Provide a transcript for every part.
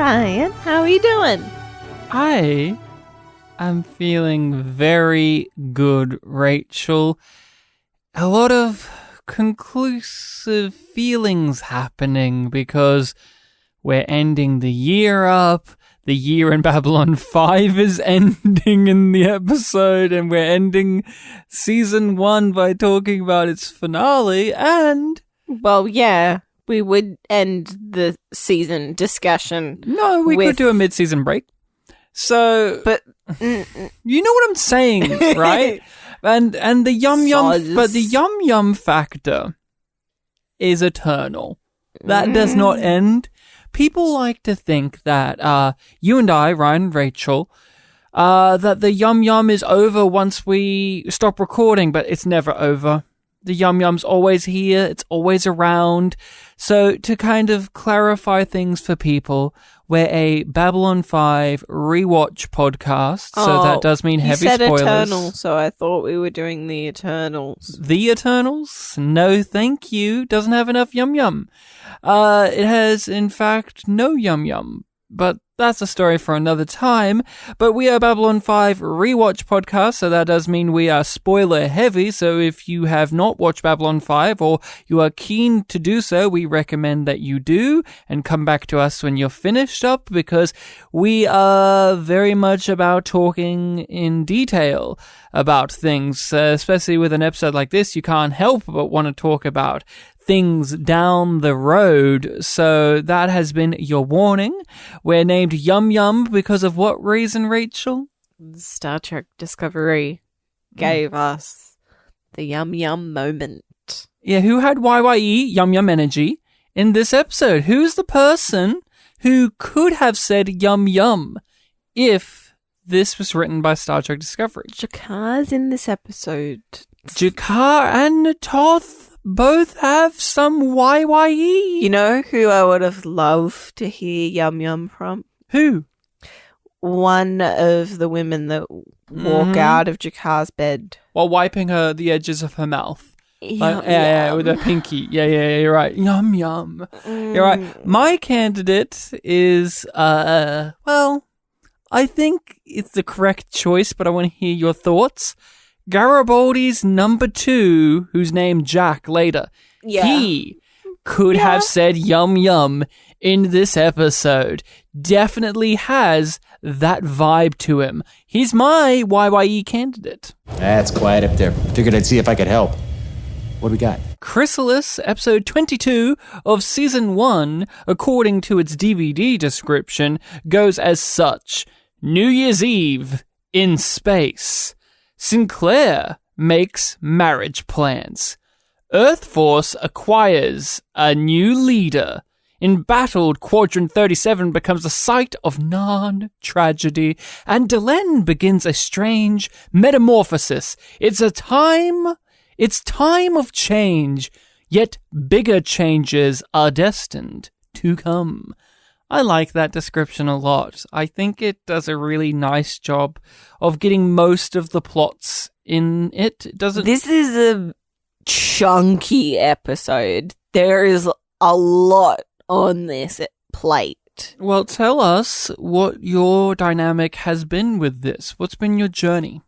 Ryan. How are you doing? I am feeling very good, Rachel. A lot of conclusive feelings happening because we're ending the year up. The year in Babylon 5 is ending in the episode, and we're ending season 1 by talking about its finale, and... Well, yeah, we would end the season discussion. No, we could do a mid-season break. So... But... you know what I'm saying, right? And the yum-yum... But the yum-yum factor is eternal. That does not end. People like to think that you and I, Ryan and Rachel, that the yum-yum is over once we stop recording, but it's never over. The yum-yum's always here. It's always around. So to kind of clarify things for people, we're a Babylon 5 rewatch podcast, so that does mean heavy spoilers. You said Eternal, so I thought we were doing the Eternals. The Eternals? No, thank you. Doesn't have enough yum-yum. It has, in fact, no yum-yum. But that's a story for another time. But we are Babylon 5 rewatch podcast, so that does mean we are spoiler heavy. So if you have not watched Babylon 5 or you are keen to do so, we recommend that you do and come back to us when you're finished up, because we are very much about talking in detail about things, especially with an episode like this. You can't help but want to talk about things down the road. So that has been your warning. We're named Yum Yum because of what reason, Rachel? Star Trek Discovery gave us the Yum Yum moment. Yeah, who had YYE, Yum Yum energy, in this episode? Who's the person who could have said Yum Yum if this was written by Star Trek Discovery? Jakar's in this episode. Jakar and Natoth both have some YYE. You know who I would have loved to hear Yum Yum from? Who? One of the women that walk out of Jakar's bed. While wiping the edges of her mouth. Yum, yeah, with her pinky. Yeah, you're right. Yum, yum. You're right. My candidate is, well, I think it's the correct choice, but I want to hear your thoughts. Garibaldi's number 2, who's named Jack later. Yeah. He could have said yum yum in this episode. Definitely has that vibe to him. He's my YYE candidate. That's quiet up there. Figured I'd see if I could help. What do we got? Chrysalis, episode 22 of season 1, according to its DVD description, goes as such. New Year's Eve in space. Sinclair makes marriage plans. Earth Force acquires a new leader. Embattled Quadrant 37 becomes a site of non-tragedy, and Delenn begins a strange metamorphosis. It's time of change, yet bigger changes are destined to come. I like that description a lot. I think it does a really nice job of getting most of the plots in it. This is a chunky episode. There is a lot on this plate. Well, tell us what your dynamic has been with this. What's been your journey?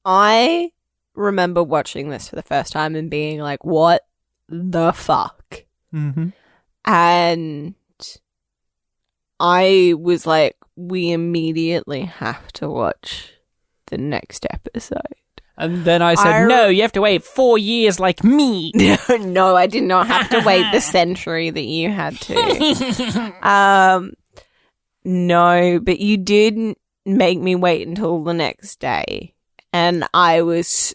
I remember watching this for the first time and being like, what the fuck? Mm-hmm. And I was like, we immediately have to watch the next episode. And then I said, no, you have to wait 4 years like me. No, I did not have to wait the century that you had to. No, but you did make me wait until the next day. And I was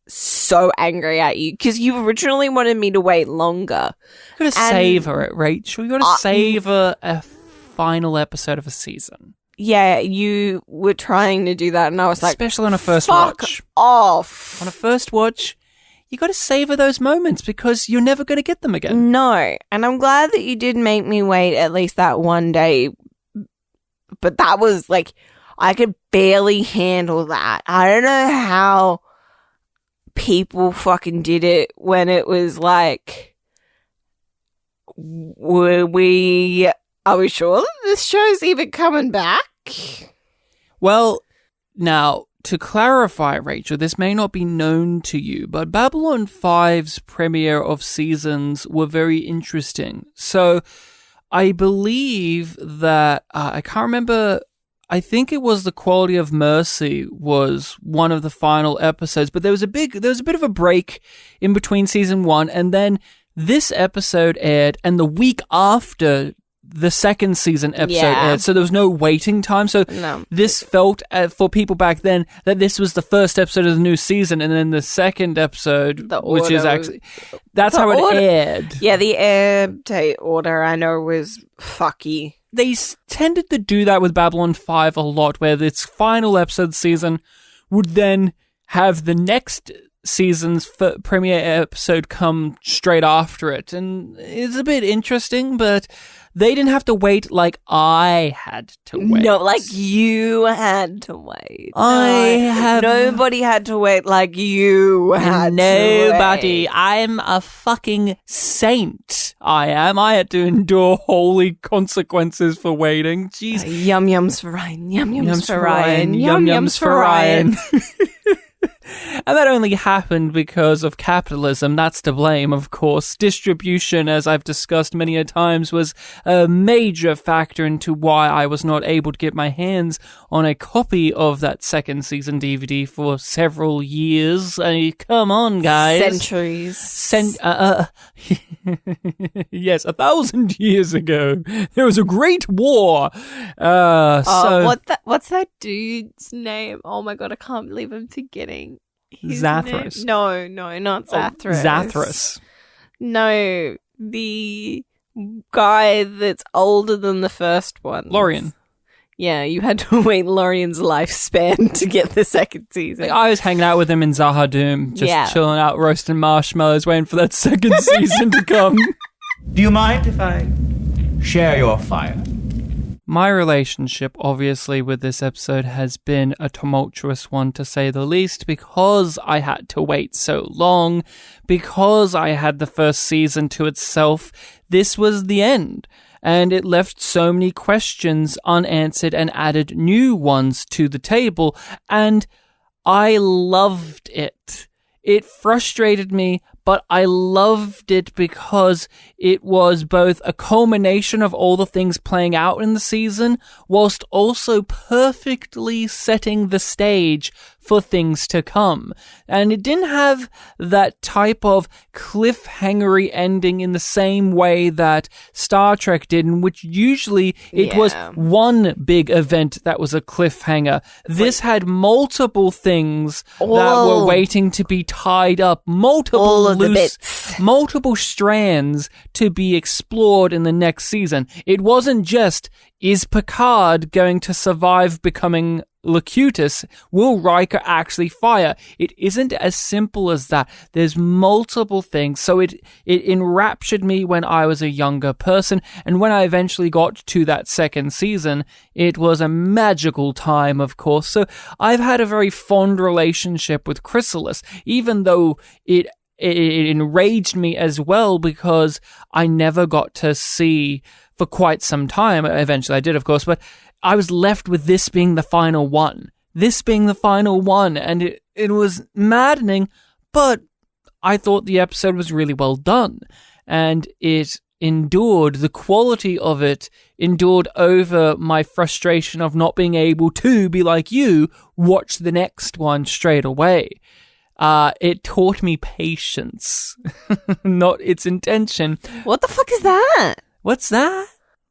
so angry at you because you originally wanted me to wait longer. You gotta savor it, Rachel. You gotta savor a final episode of a season. Yeah, you were trying to do that, and I was like, especially on a first fuck watch. Off. On a first watch, you got to savor those moments because you're never going to get them again. No, and I'm glad that you did make me wait at least that one day, but that was like, I could barely handle that. I don't know how people fucking did it when it was like, we Are we sure that this show's even coming back? Well, now, to clarify, Rachel, this may not be known to you, but Babylon 5's premiere of seasons were very interesting. So, I believe that, I can't remember, I think it was The Quality of Mercy was one of the final episodes, but there was a bit of a break in between season 1, and then this episode aired, and the week after the second season episode aired, so there was no waiting time. So this felt, for people back then, that this was the first episode of the new season, and then the second episode, which is actually, that's how it aired. Yeah, the air date order, I know, was fucky. They tended to do that with Babylon 5 a lot, where its final episode season would then have the next season's premiere episode come straight after it. And it's a bit interesting, but they didn't have to wait like I had to wait. No, like you had to wait. Nobody had to wait like you had to wait. Nobody. I'm a fucking saint. I am. I had to endure holy consequences for waiting. Jeez. Yum-yums for Ryan. Yum-yums for Ryan. Yum-yums for Ryan. And that only happened because of capitalism. That's to blame, of course. Distribution, as I've discussed many a times, was a major factor into why I was not able to get my hands on a copy of that second season DVD for several years. I mean, come on, guys. Centuries. Yes, 1,000 years ago, there was a great war. What's that dude's name? Oh my god, I can't believe I'm forgetting his Zathras. name. No, not Zathras. Zathras. No, the guy that's older than the first one. Lorien. Yeah, you had to wait Lorien's lifespan to get the second season. I was hanging out with him in Zahadum, just chilling out, roasting marshmallows, waiting for that second season to come. Do you mind if I share your fire? My relationship, obviously, with this episode has been a tumultuous one, to say the least, because I had to wait so long, because I had the first season to itself. This was the end, and it left so many questions unanswered and added new ones to the table, and I loved it. It frustrated me, but I loved it because it was both a culmination of all the things playing out in the season, whilst also perfectly setting the stage for things to come. And it didn't have that type of cliffhangery ending in the same way that Star Trek did, in which usually it was one big event that was a cliffhanger. This had multiple things that were waiting to be tied up, multiple strands to be explored in the next season. It wasn't just, is Picard going to survive becoming Locutus? Will Riker actually fire? It isn't as simple as that. There's multiple things. So it enraptured me when I was a younger person, and when I eventually got to that second season, it was a magical time, of course. So I've had a very fond relationship with Chrysalis, even though it enraged me as well, because I never got to see for quite some time. Eventually I did, of course, but I was left with this being the final one. And it was maddening, but I thought the episode was really well done. And it endured, the quality of it endured over my frustration of not being able to be like you, watch the next one straight away. It taught me patience, not its intention. What the fuck is that? What's that?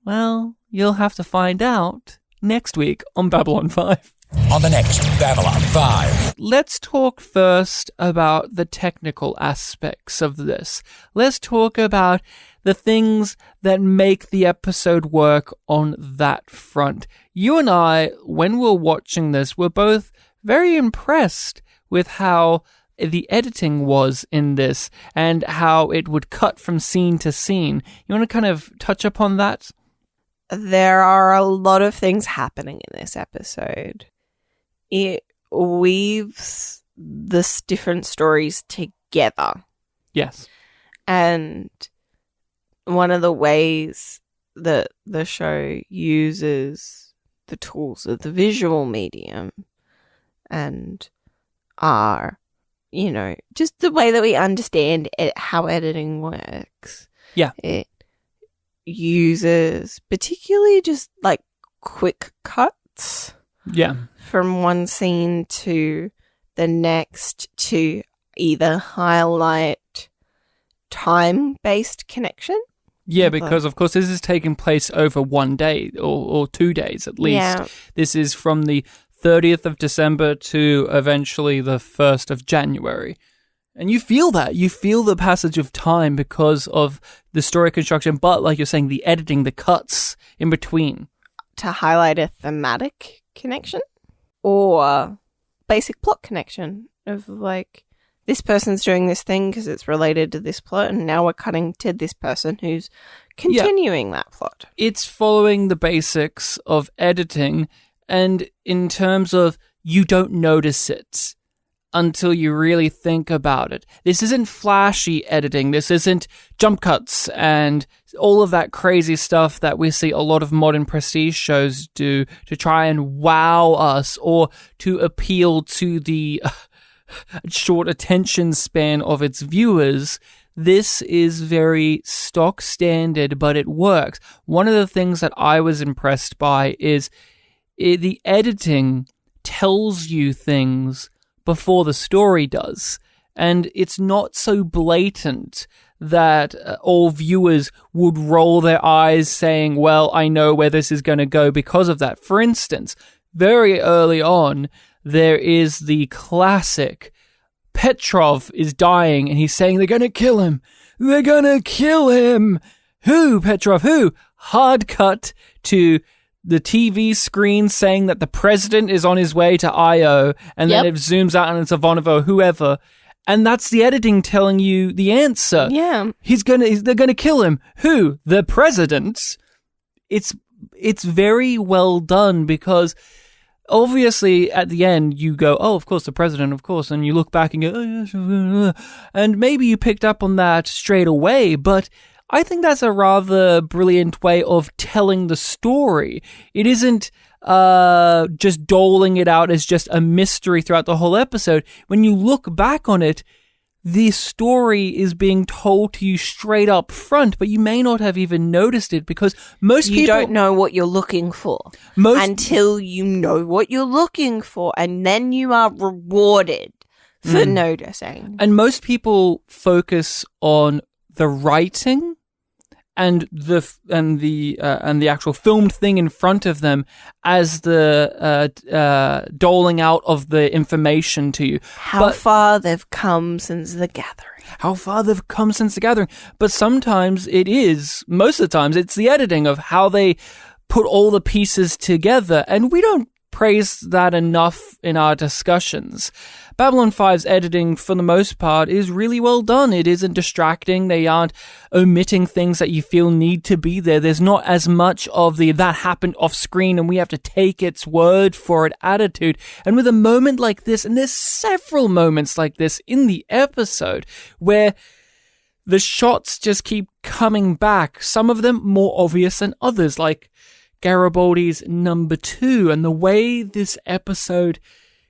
Well, you'll have to find out next week on Babylon 5. On the next Babylon 5. Let's talk first about the technical aspects of this. Let's talk about the things that make the episode work on that front. You and I, when we were watching this, were both very impressed with how the editing was in this and how it would cut from scene to scene. You want to kind of touch upon that? There are a lot of things happening in this episode. It weaves the different stories together. Yes. And one of the ways the show uses the tools of the visual medium and are, you know, just the way that we understand how editing works. Yeah. It uses particularly just like quick cuts. Yeah. From one scene to the next to either highlight time-based connection. Yeah, because of course this is taking place over one day or 2 days at least. Yeah. This is from the 30th of December to eventually the 1st of January. And you feel that. You feel the passage of time because of the story construction, but like you're saying, the editing, the cuts in between. To highlight a thematic connection or basic plot connection of like, this person's doing this thing because it's related to this plot, and now we're cutting to this person who's continuing that plot. It's following the basics of editing, and in terms of you don't notice it until you really think about it. This isn't flashy editing. This isn't jump cuts and all of that crazy stuff that we see a lot of modern prestige shows do to try and wow us or to appeal to the short attention span of its viewers. This is very stock standard, but it works. One of the things that I was impressed by is the editing tells you things before the story does. And it's not so blatant that all viewers would roll their eyes saying, well, I know where this is going to go because of that. For instance, very early on, there is the classic Petrov is dying and he's saying they're going to kill him. They're going to kill him. Who, Petrov? Who? Hard cut to the TV screen saying that the president is on his way to IO, and then it zooms out and it's Ivanov or whoever, and that's the editing telling you the answer. Yeah. They're gonna kill him. Who? The president. It's very well done because obviously at the end you go, oh, of course, the president, of course, and you look back and go, oh, yes, and maybe you picked up on that straight away, but I think that's a rather brilliant way of telling the story. It isn't just doling it out as just a mystery throughout the whole episode. When you look back on it, the story is being told to you straight up front, but you may not have even noticed it because most people... You don't know what you're looking for until you know what you're looking for, and then you are rewarded for noticing. And most people focus on the writing and the actual filmed thing in front of them as the doling out of the information to you. How far they've come since the gathering. But sometimes most of the times, it's the editing of how they put all the pieces together, and we don't praise that enough in our discussions. Babylon 5's editing, for the most part, is really well done. It isn't distracting. They aren't omitting things that you feel need to be there. There's not as much of the that happened off screen and we have to take its word for it attitude. And with a moment like this, and there's several moments like this in the episode, where the shots just keep coming back, some of them more obvious than others, like Garibaldi's number 2, and the way this episode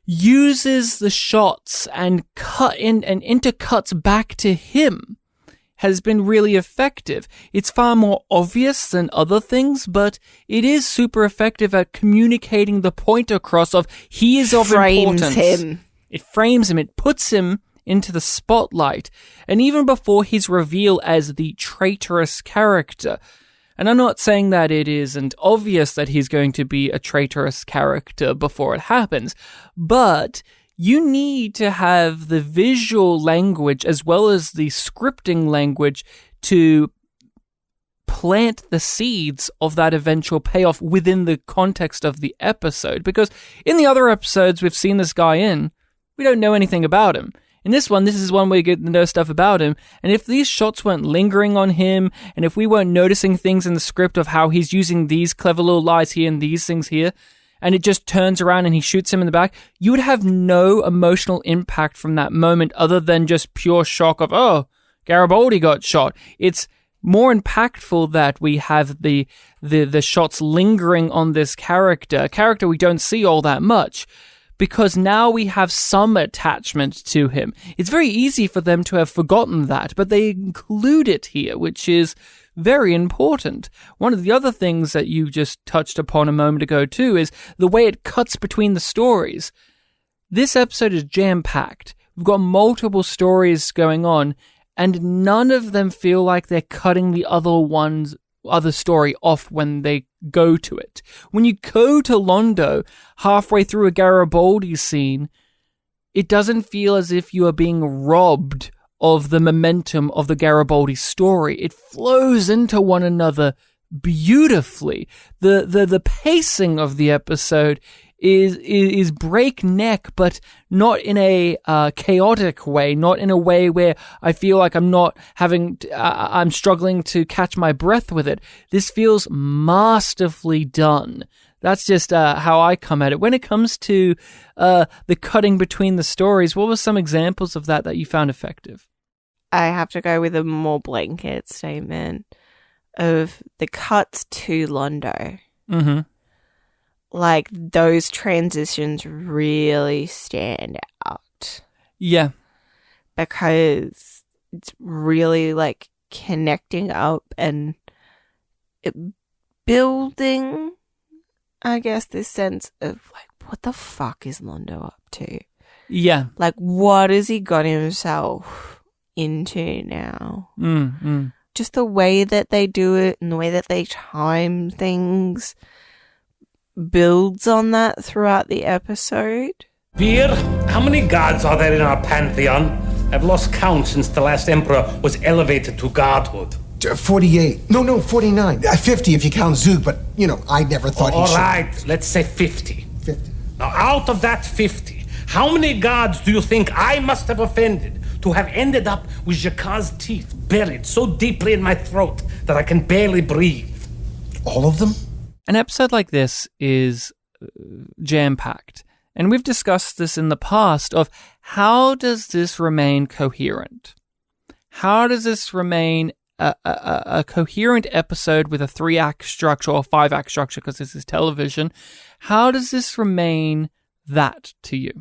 uses the shots and cut in and intercuts back to him has been really effective. It's far more obvious than other things, but it is super effective at communicating the point across of he is of importance. It frames him. It puts him into the spotlight. And even before his reveal as the traitorous character, and I'm not saying that it isn't obvious that he's going to be a traitorous character before it happens, but you need to have the visual language as well as the scripting language to plant the seeds of that eventual payoff within the context of the episode. Because in the other episodes we've seen this guy in, we don't know anything about him. In this one, this is one way you get to know stuff about him. And if these shots weren't lingering on him, and if we weren't noticing things in the script of how he's using these clever little lies here and these things here, and it just turns around and he shoots him in the back, you would have no emotional impact from that moment other than just pure shock of, oh, Garibaldi got shot. It's more impactful that we have the shots lingering on this character, a character we don't see all that much, because now we have some attachment to him. It's very easy for them to have forgotten that, but they include it here, which is very important. One of the other things that you just touched upon a moment ago too is the way it cuts between the stories. This episode is jam-packed. We've got multiple stories going on, and none of them feel like they're cutting the other story off when they go to it. When you go to Londo halfway through a Garibaldi scene, it doesn't feel as if you are being robbed of the momentum of the Garibaldi story. It flows into one another beautifully. The pacing of the episode is breakneck, but not in a chaotic way, not in a way where I feel like I'm struggling to catch my breath with it. This feels masterfully done. That's just how I come at it. When it comes to the cutting between the stories, what were some examples of that you found effective? I have to go with a more blanket statement of the cuts to Londo. Mm-hmm. Like, those transitions really stand out. Yeah. Because it's really, like, connecting up and building, I guess, this sense of, like, what the fuck is Londo up to? Yeah. Like, what has he got himself into now? Mm-hmm. Just the way that they do it and the way that they time things builds on that throughout the episode. Veer, how many gods are there in our pantheon? I've lost count since the last emperor was elevated to godhood. 48. No, 49. 50 if you count Zug, but, I never thought he should. All right, let's say 50. 50. Now, out of that 50, how many gods do you think I must have offended to have ended up with Jacquard's teeth buried so deeply in my throat that I can barely breathe? All of them? An episode like this is jam-packed, and we've discussed this in the past of how does this remain coherent? How does this remain a coherent episode with a 3-act structure or 5-act structure, because this is television? How does this remain that to you?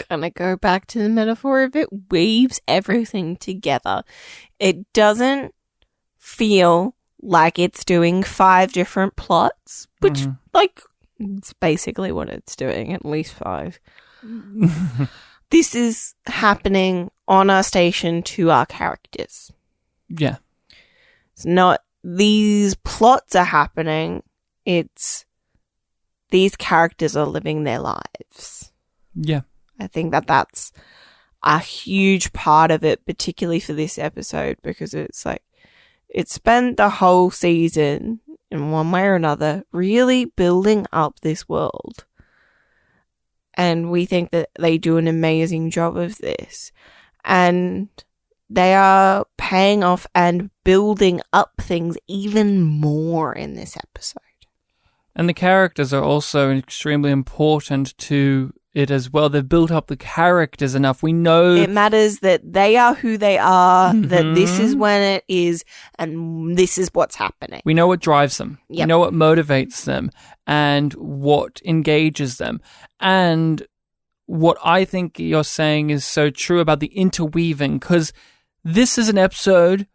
Gonna go back to the metaphor of it weaves everything together. It doesn't feel like it's doing 5 different plots, which, it's basically what it's doing, at least 5. This is happening on our station to our characters. Yeah. It's not these plots are happening, it's these characters are living their lives. Yeah. I think that's a huge part of it, particularly for this episode, because it's like, it spent the whole season, in one way or another, really building up this world. And we think that they do an amazing job of this. And they are paying off and building up things even more in this episode. And the characters are also extremely important to it as well. They've built up the characters enough. We know it matters that they are who they are, that this is when it is, and this is what's happening. We know what drives them. Yep. We know what motivates them and what engages them. And what I think you're saying is so true about the interweaving, because this is an episode,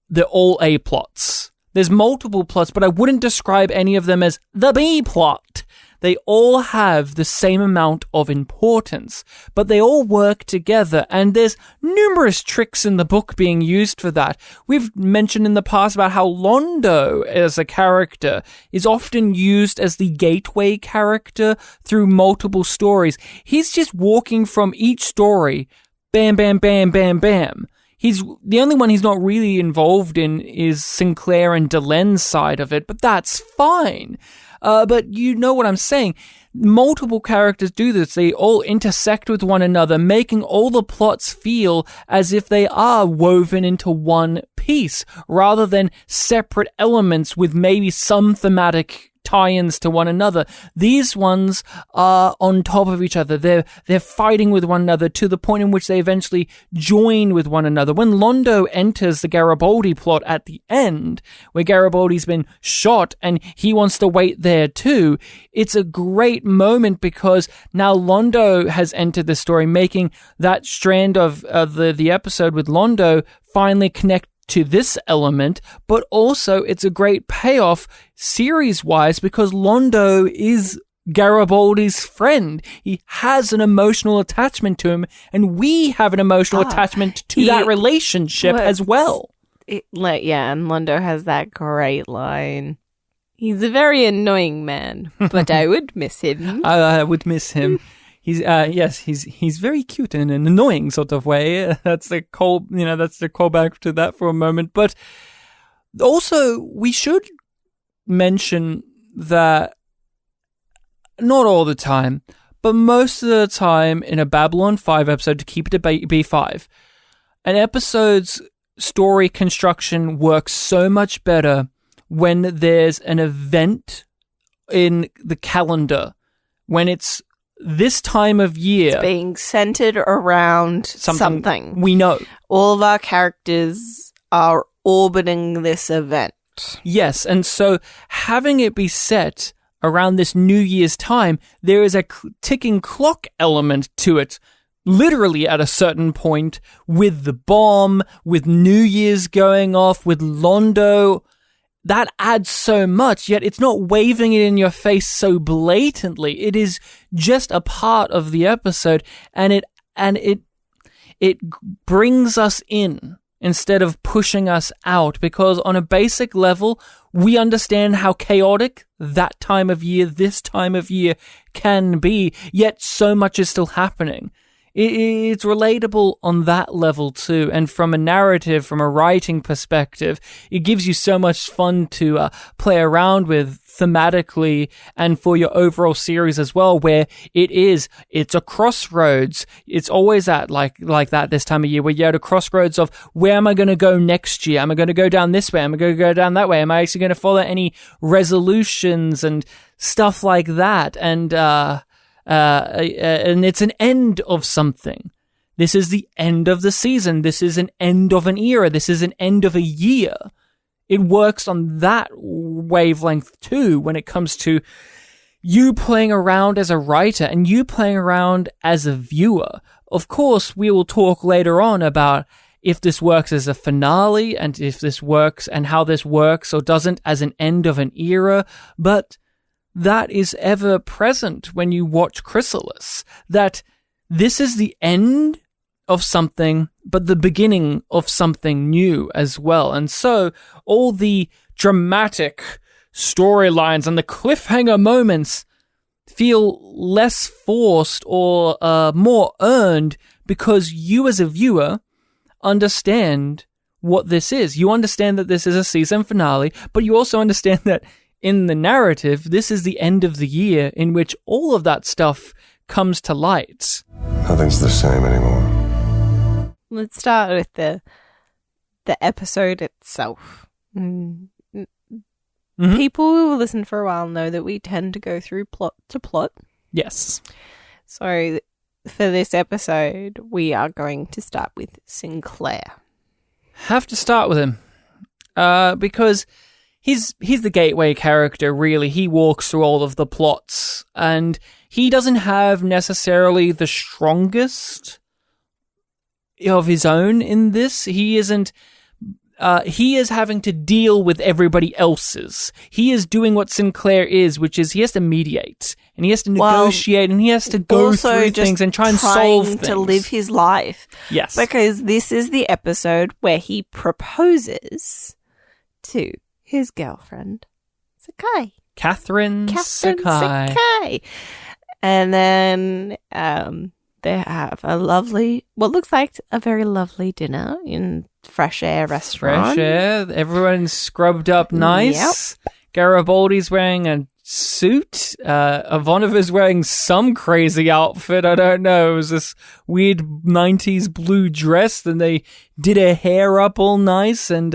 they're all A plots. There's multiple plots, but I wouldn't describe any of them as the B plot. They all have the same amount of importance, but they all work together, and there's numerous tricks in the book being used for that. We've mentioned in the past about how Londo as a character is often used as the gateway character through multiple stories. He's just walking from each story, bam, bam, bam, bam, bam. The only one he's not really involved in is Sinclair and Delen's side of it, but that's fine. But you know what I'm saying. Multiple characters do this. They all intersect with one another, making all the plots feel as if they are woven into one piece rather than separate elements with maybe some thematic tie-ins to one another. These ones are on top of each other. They're fighting with one another to the point in which they eventually join with one another. When Londo enters the Garibaldi plot at the end, where Garibaldi's been shot and he wants to wait there too, it's a great moment because now Londo has entered the story, making that strand of the episode with Londo finally connect to this element, but also it's a great payoff series-wise because Londo is Garibaldi's friend. He has an emotional attachment to him, and we have an emotional attachment to that relationship as well. And Londo has that great line. He's a very annoying man, but I would miss him. I would miss him. He's he's very cute in an annoying sort of way. That's the callback to that for a moment. But also, we should mention that not all the time, but most of the time in a Babylon 5 episode, to keep it to B5, an episode's story construction works so much better when there's an event in the calendar, when it's this time of year. It's being centered around something. We know. All of our characters are orbiting this event. Yes, and so having it be set around this New Year's time, there is a ticking clock element to it, literally at a certain point, with the bomb, with New Year's going off, with Londo. That adds so much, yet it's not waving it in your face so blatantly. It is just a part of the episode, and it brings us in instead of pushing us out, because on a basic level, we understand how chaotic that time of year, this time of year can be, yet so much is still happening. It's relatable on that level too, and from a narrative, from a writing perspective, it gives you so much fun to play around with thematically, and for your overall series as well, where it's a crossroads. It's always at like that this time of year, where you're at a crossroads of, where am I going to go next year? Am I going to go down this way? Am I going to go down that way? Am I actually going to follow any resolutions and stuff like that? And it's an end of something. This is the end of the season. This is an end of an era. This is an end of a year. It works on that wavelength too when it comes to you playing around as a writer and you playing around as a viewer. Of course, we will talk later on about if this works as a finale and if this works and how this works or doesn't as an end of an era, but that is ever present when you watch Chrysalis, that this is the end of something, but the beginning of something new as well. And so all the dramatic storylines and the cliffhanger moments feel less forced or more earned, because you as a viewer understand what this is. You understand that this is a season finale, but you also understand that in the narrative, this is the end of the year in which all of that stuff comes to light. Nothing's the same anymore. Let's start with the episode itself. Mm-hmm. People who listen for a while know that we tend to go through plot to plot. Yes. So for this episode, we are going to start with Sinclair. Have to start with him because he's the gateway character, really. He walks through all of the plots, and he doesn't have necessarily the strongest of his own in this. He isn't. He is having to deal with everybody else's. He is doing what Sinclair is, which is he has to mediate and he has to negotiate and he has to go through things and try and solve things. To live his life. Yes. Because this is the episode where he proposes to his girlfriend, Sakai. Catherine Sakai. And then they have what looks like a very lovely dinner in Fresh Air restaurant. Fresh Air. Everyone's scrubbed up nice. Yep. Garibaldi's wearing a suit. Ivanova's wearing some crazy outfit. I don't know. It was this weird 90s blue dress. Then they did her hair up all nice. And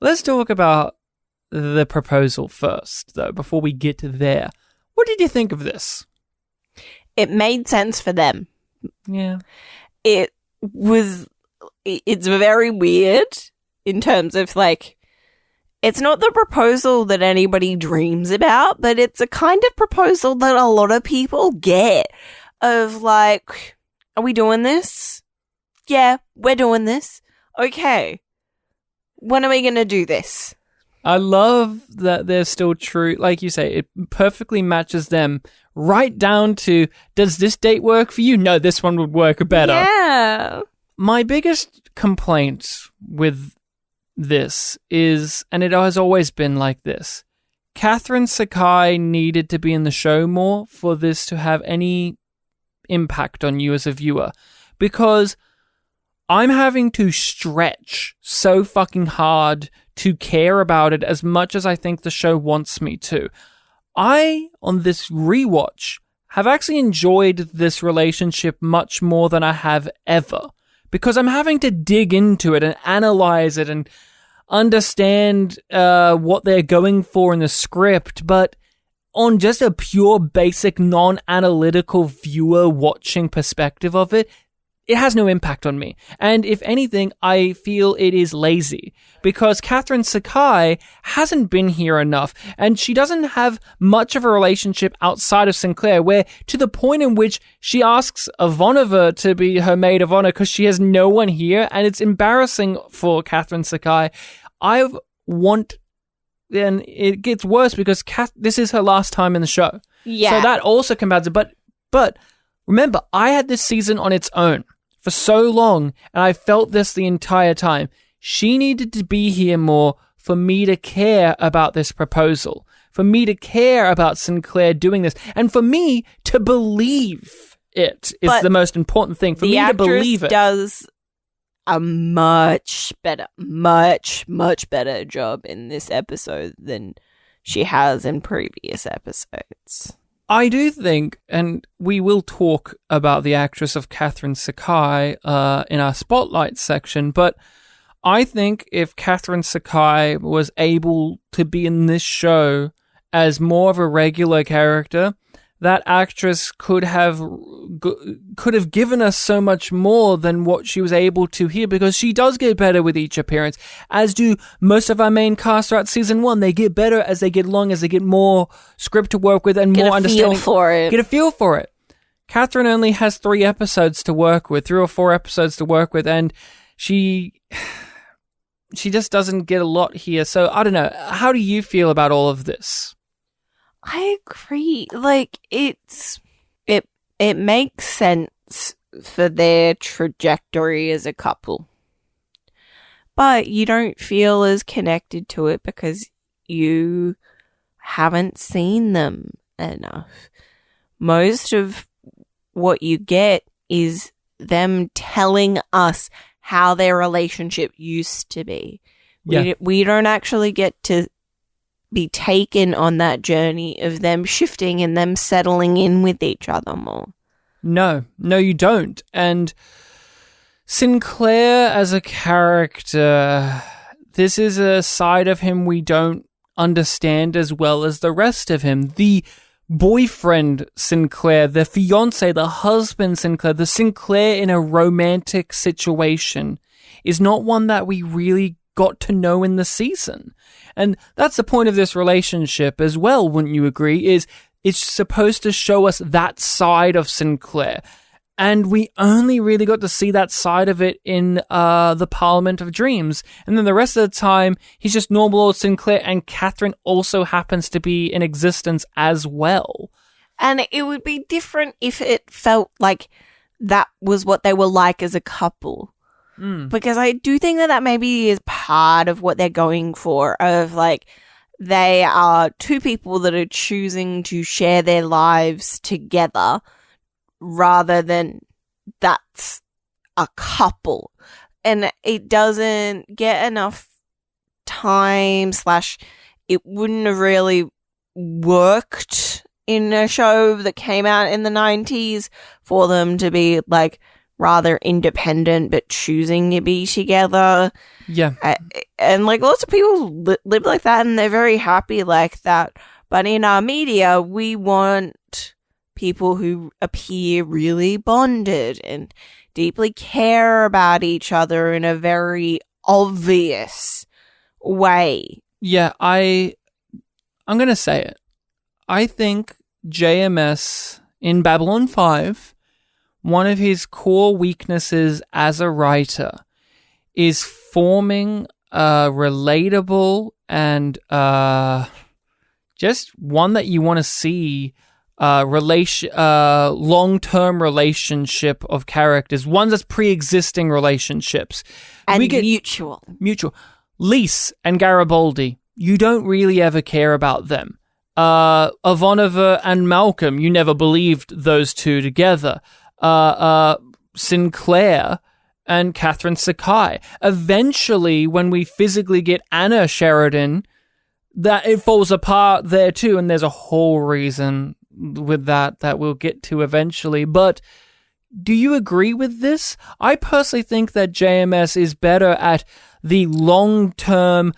let's talk about the proposal first, though, before we get to there. What did you think of this? It made sense for them. Yeah. It's very weird in terms of, like, it's not the proposal that anybody dreams about, but it's a kind of proposal that a lot of people get of, like, are we doing this? Yeah, we're doing this. Okay. When are we going to do this? I love that they're still true. Like you say, it perfectly matches them right down to, does this date work for you? No, this one would work better. Yeah. My biggest complaint with this is, and it has always been like this, Catherine Sakai needed to be in the show more for this to have any impact on you as a viewer, because I'm having to stretch so fucking hard to care about it as much as I think the show wants me to. I, on this rewatch, have actually enjoyed this relationship much more than I have ever, because I'm having to dig into it and analyze it and understand what they're going for in the script, but on just a pure, basic, non-analytical viewer watching perspective of it, it has no impact on me. And if anything, I feel it is lazy, because Catherine Sakai hasn't been here enough, and she doesn't have much of a relationship outside of Sinclair, where to the point in which she asks Ivanova to be her maid of honor because she has no one here, and it's embarrassing for Catherine Sakai. And it gets worse because this is her last time in the show. Yeah. So that also combats it. But remember, I had this season on its own for so long, and I felt this the entire time. She needed to be here more for me to care about this proposal, for me to care about Sinclair doing this, and for me to believe it is the most important thing. For me to believe it. The actress does a much better job in this episode than she has in previous episodes. I do think, and we will talk about the actress of Catherine Sakai in our Spotlight section, but I think if Catherine Sakai was able to be in this show as more of a regular character, that actress could have given us so much more than what she was able to here, because she does get better with each appearance, as do most of our main cast throughout season 1. They get better as they get along, as they get more script to work with and more understanding. Get a feel for it. Catherine only has 3 episodes to work with, 3 or 4 episodes to work with, and she just doesn't get a lot here. So I don't know. How do you feel about all of this? I agree. Like, it makes sense for their trajectory as a couple. But you don't feel as connected to it because you haven't seen them enough. Most of what you get is them telling us how their relationship used to be. Yeah. We don't actually get to be taken on that journey of them shifting and them settling in with each other more. No, you don't. And Sinclair as a character, this is a side of him we don't understand as well as the rest of him. The boyfriend Sinclair, the fiance, the husband Sinclair, the Sinclair in a romantic situation is not one that we really got to know in the season. And that's the point of this relationship as well, wouldn't you agree? Is it's supposed to show us that side of Sinclair. And we only really got to see that side of it in the Parliament of Dreams. And then the rest of the time, he's just normal old Sinclair, and Catherine also happens to be in existence as well. And it would be different if it felt like that was what they were like as a couple. Because I do think that maybe is part of what they're going for, of like, they are 2 people that are choosing to share their lives together rather than that's a couple. And it doesn't get enough time / it wouldn't have really worked in a show that came out in the 90s for them to be like rather independent but choosing to be together. Yeah. And like lots of people live like that and they're very happy like that. But in our media, we want people who appear really bonded and deeply care about each other in a very obvious way. Yeah, I'm going to say it. I think JMS in Babylon 5, one of his core weaknesses as a writer is forming a relatable and just one that you want to see long-term relationship of characters, one that's pre-existing relationships. And mutual. Lise and Garibaldi, you don't really ever care about them. Ivanova and Malcolm, you never believed those two together. Sinclair and Catherine Sakai. Eventually, when we physically get Anna Sheridan, that it falls apart there too, and there's a whole reason with that we'll get to eventually. But do you agree with this? I personally think that JMS is better at the long-term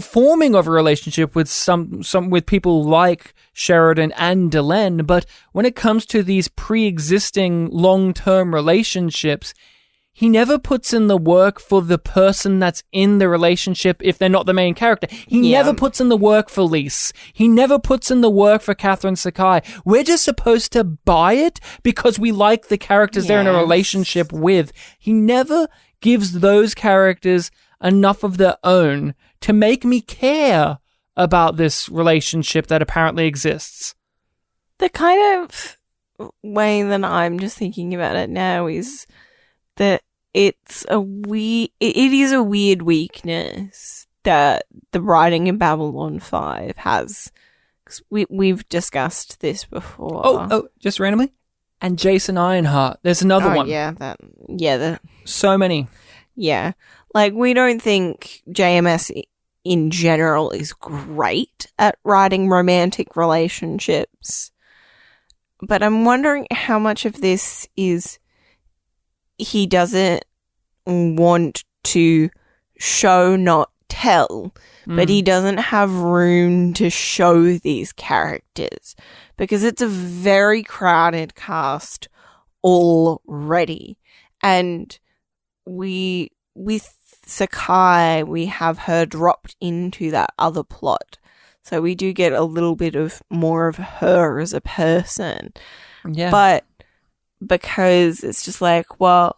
forming of a relationship with some with people like Sheridan and Delenn, but when it comes to these pre-existing long-term relationships, he never puts in the work for the person that's in the relationship if they're not the main character. He never puts in the work for Lise. He never puts in the work for Catherine Sakai. We're just supposed to buy it because we like the characters they're in a relationship with. He never gives those characters enough of their own to make me care about this relationship that apparently exists. The kind of way that I'm just thinking about it now is that it is a weird weakness that the writing in Babylon 5 has. 'Cause we've discussed this before. Oh, just randomly? And Jason Ironheart. There's another one. So many. Yeah. Like, we don't think JMS in general is great at writing romantic relationships. But I'm wondering how much of this is he doesn't want to show, not tell, but he doesn't have room to show these characters because it's a very crowded cast already. And with Sakai, we have her dropped into that other plot. So we do get a little bit of more of her as a person. Yeah. But because it's just like, well,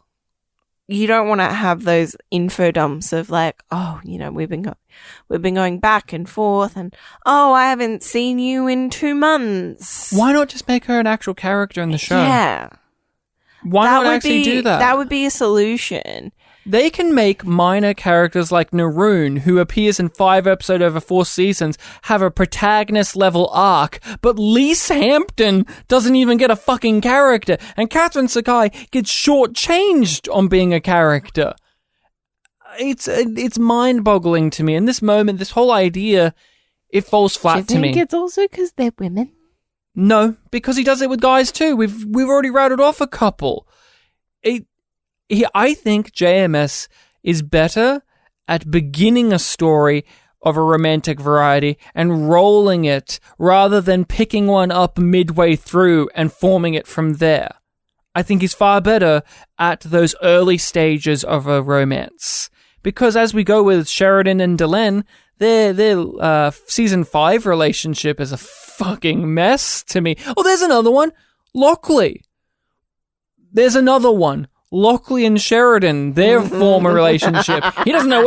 you don't want to have those info dumps of like, oh, you know, we've been going back and forth, and oh, I haven't seen you in 2 months. Why not just make her an actual character in the show? Yeah. Why not actually do that? That would be a solution. They can make minor characters like Naroon, who appears in 5 episodes over 4 seasons, have a protagonist-level arc, but Lise Hampton doesn't even get a fucking character, and Catherine Sakai gets shortchanged on being a character. It's mind-boggling to me. In this moment, this whole idea, it falls flat to me. Do you think it's also because they're women? No, because he does it with guys too. We've already routed off a couple. I think JMS is better at beginning a story of a romantic variety and rolling it rather than picking one up midway through and forming it from there. I think he's far better at those early stages of a romance. Because as we go with Sheridan and Delenn, their season 5 relationship is a fucking mess to me. Oh, there's another one. Lockley. There's another one. Lockley and Sheridan, their former relationship. He doesn't know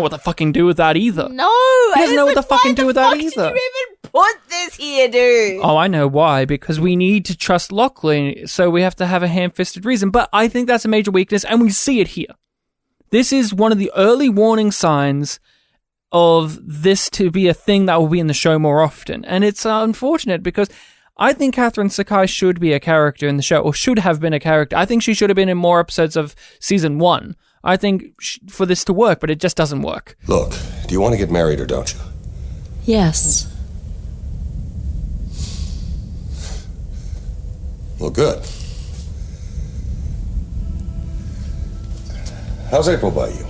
what to fucking do with that either. No, he doesn't know what to fucking do with that either. Why did you even put this here, dude? Oh, I know why. Because we need to trust Lockley, so we have to have a ham-fisted reason. But I think that's a major weakness, and we see it here. This is one of the early warning signs of this to be a thing that will be in the show more often, and it's unfortunate because I think Catherine Sakai should be a character in the show, or should have been a character. I think she should have been in more episodes of season 1. I think for this to work, but it just doesn't work. Look, do you want to get married or don't you? Yes. Well, good. How's April by you?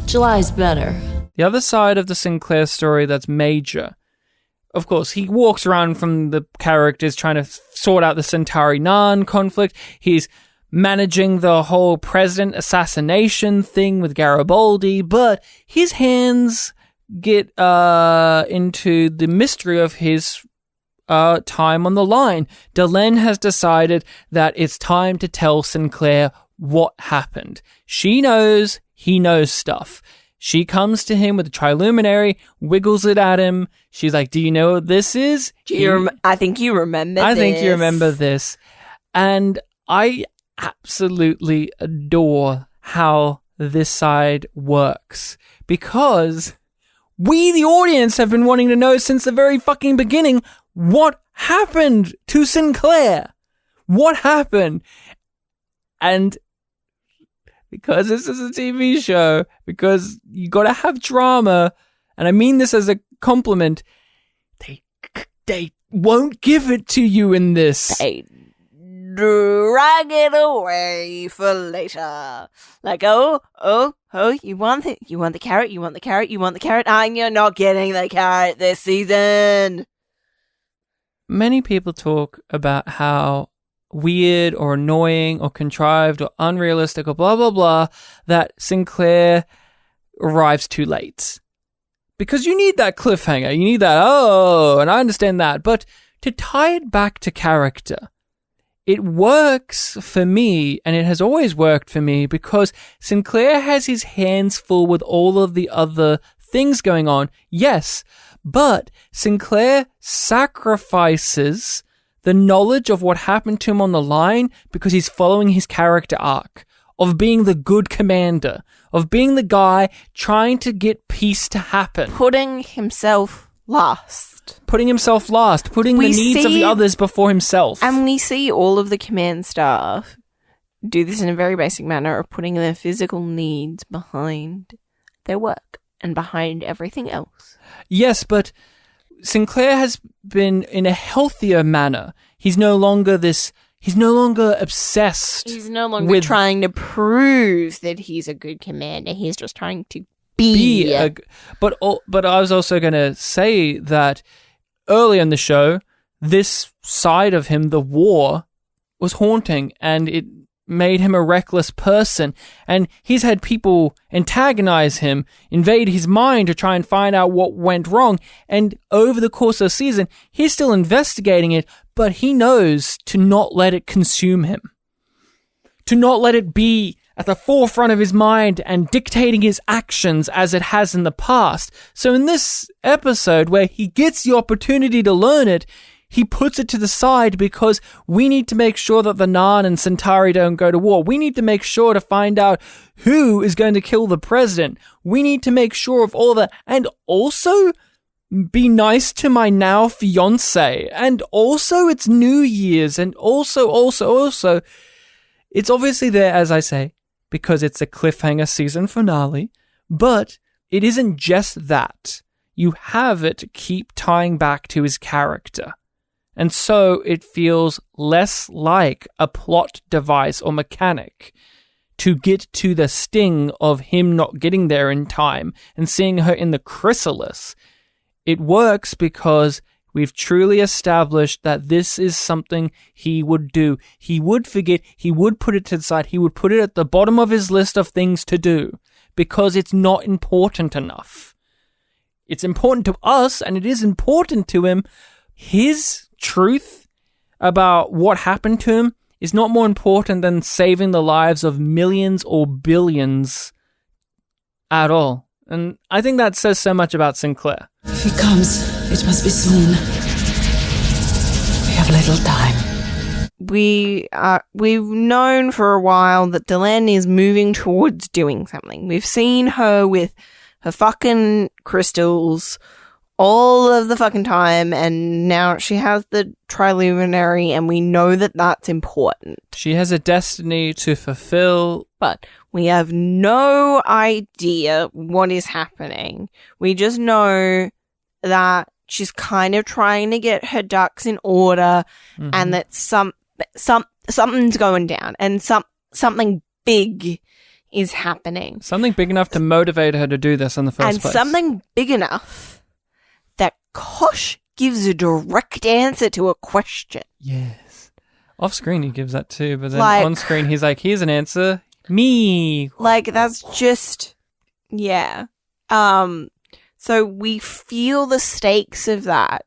July's better. The other side of the Sinclair story that's major, of course, he walks around from the characters trying to sort out the Centauri-Narn conflict. He's managing the whole president assassination thing with Garibaldi, but his hands get into the mystery of his time on the line. Delenn has decided that it's time to tell Sinclair what happened. She knows, he knows stuff. She comes to him with the triluminary, wiggles it at him. She's like, do you know what this is? I think you remember this. I think you remember this. And I absolutely adore how this side works. Because we, the audience, have been wanting to know since the very fucking beginning, what happened to Sinclair? What happened? And because this is a TV show, because you gotta have drama, and I mean this as a compliment, they won't give it to you in this. They drag it away for later. Like, you want the carrot, and you're not getting the carrot this season. Many people talk about how weird or annoying or contrived or unrealistic or blah, blah, blah, that Sinclair arrives too late. Because you need that cliffhanger. You need that, and I understand that. But to tie it back to character, it works for me, and it has always worked for me, because Sinclair has his hands full with all of the other things going on, yes, but Sinclair sacrifices the knowledge of what happened to him on the line because he's following his character arc of being the good commander, of being the guy trying to get peace to happen. Putting himself last. Putting the needs of the others before himself. And we see all of the command staff do this in a very basic manner of putting their physical needs behind their work and behind everything else. Yes, but Sinclair has been in a healthier manner. He's no longer obsessed. He's no longer trying to prove that he's a good commander. He's just trying to be. But I was also going to say that early in the show, this side of him, the war, was haunting, and it made him a reckless person, and he's had people antagonize him, invade his mind to try and find out what went wrong, and over the course of the season, he's still investigating it, but he knows to not let it consume him, to not let it be at the forefront of his mind and dictating his actions as it has in the past. So in this episode, where he gets the opportunity to learn it, he puts it to the side because we need to make sure that the Narn and Centauri don't go to war. We need to make sure to find out who is going to kill the president. We need to make sure of all that. And also be nice to my now fiance. And also it's New Year's. And also, it's obviously there, as I say, because it's a cliffhanger season finale. But it isn't just that. You have it to keep tying back to his character. And so it feels less like a plot device or mechanic to get to the sting of him not getting there in time and seeing her in the Chrysalis. It works because we've truly established that this is something he would do. He would forget, he would put it to the side, he would put it at the bottom of his list of things to do because it's not important enough. It's important to us, and it is important to him. His truth about what happened to him is not more important than saving the lives of millions or billions at all. And I think that says so much about Sinclair. If he comes, it must be soon. We have little time. We've known for a while that Delenn is moving towards doing something. We've seen her with her fucking crystals all of the fucking time, and now she has the triluminary, and we know that that's important. She has a destiny to fulfill. But we have no idea what is happening. We just know that she's kind of trying to get her ducks in order, and that something's going down, and something big is happening. Something big enough to motivate her to do this in the first place. And something big enough that Kosh gives a direct answer to a question. Yes. Off screen he gives that too, but then Like- on screen he's like, here's an answer. Me. Like, that's just, yeah. So we feel the stakes of that,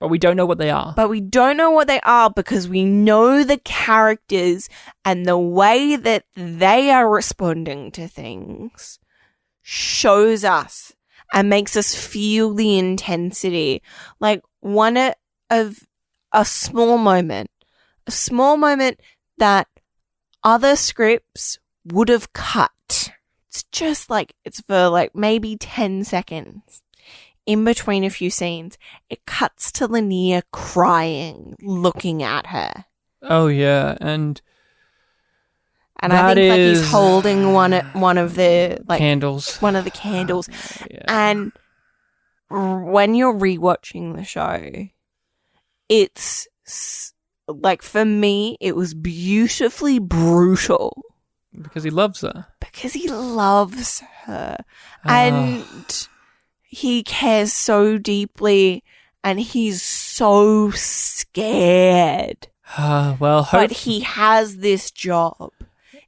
But we don't know what they are. but we don't know what they are because we know the characters and the way that they are responding to things shows us and makes us feel the intensity. Like one of a small moment that other scripts would have cut. It's just like, it's for like maybe 10 seconds. In between a few scenes, it cuts to Linnea crying, looking at her. Oh yeah, and I That think like he's is- holding one of the like candles. one of the candles. Yeah. And when you're rewatching the show, it's like, for me, it was beautifully brutal Because he loves her. because he loves her and he cares so deeply and he's so scared. Well, But he has this job.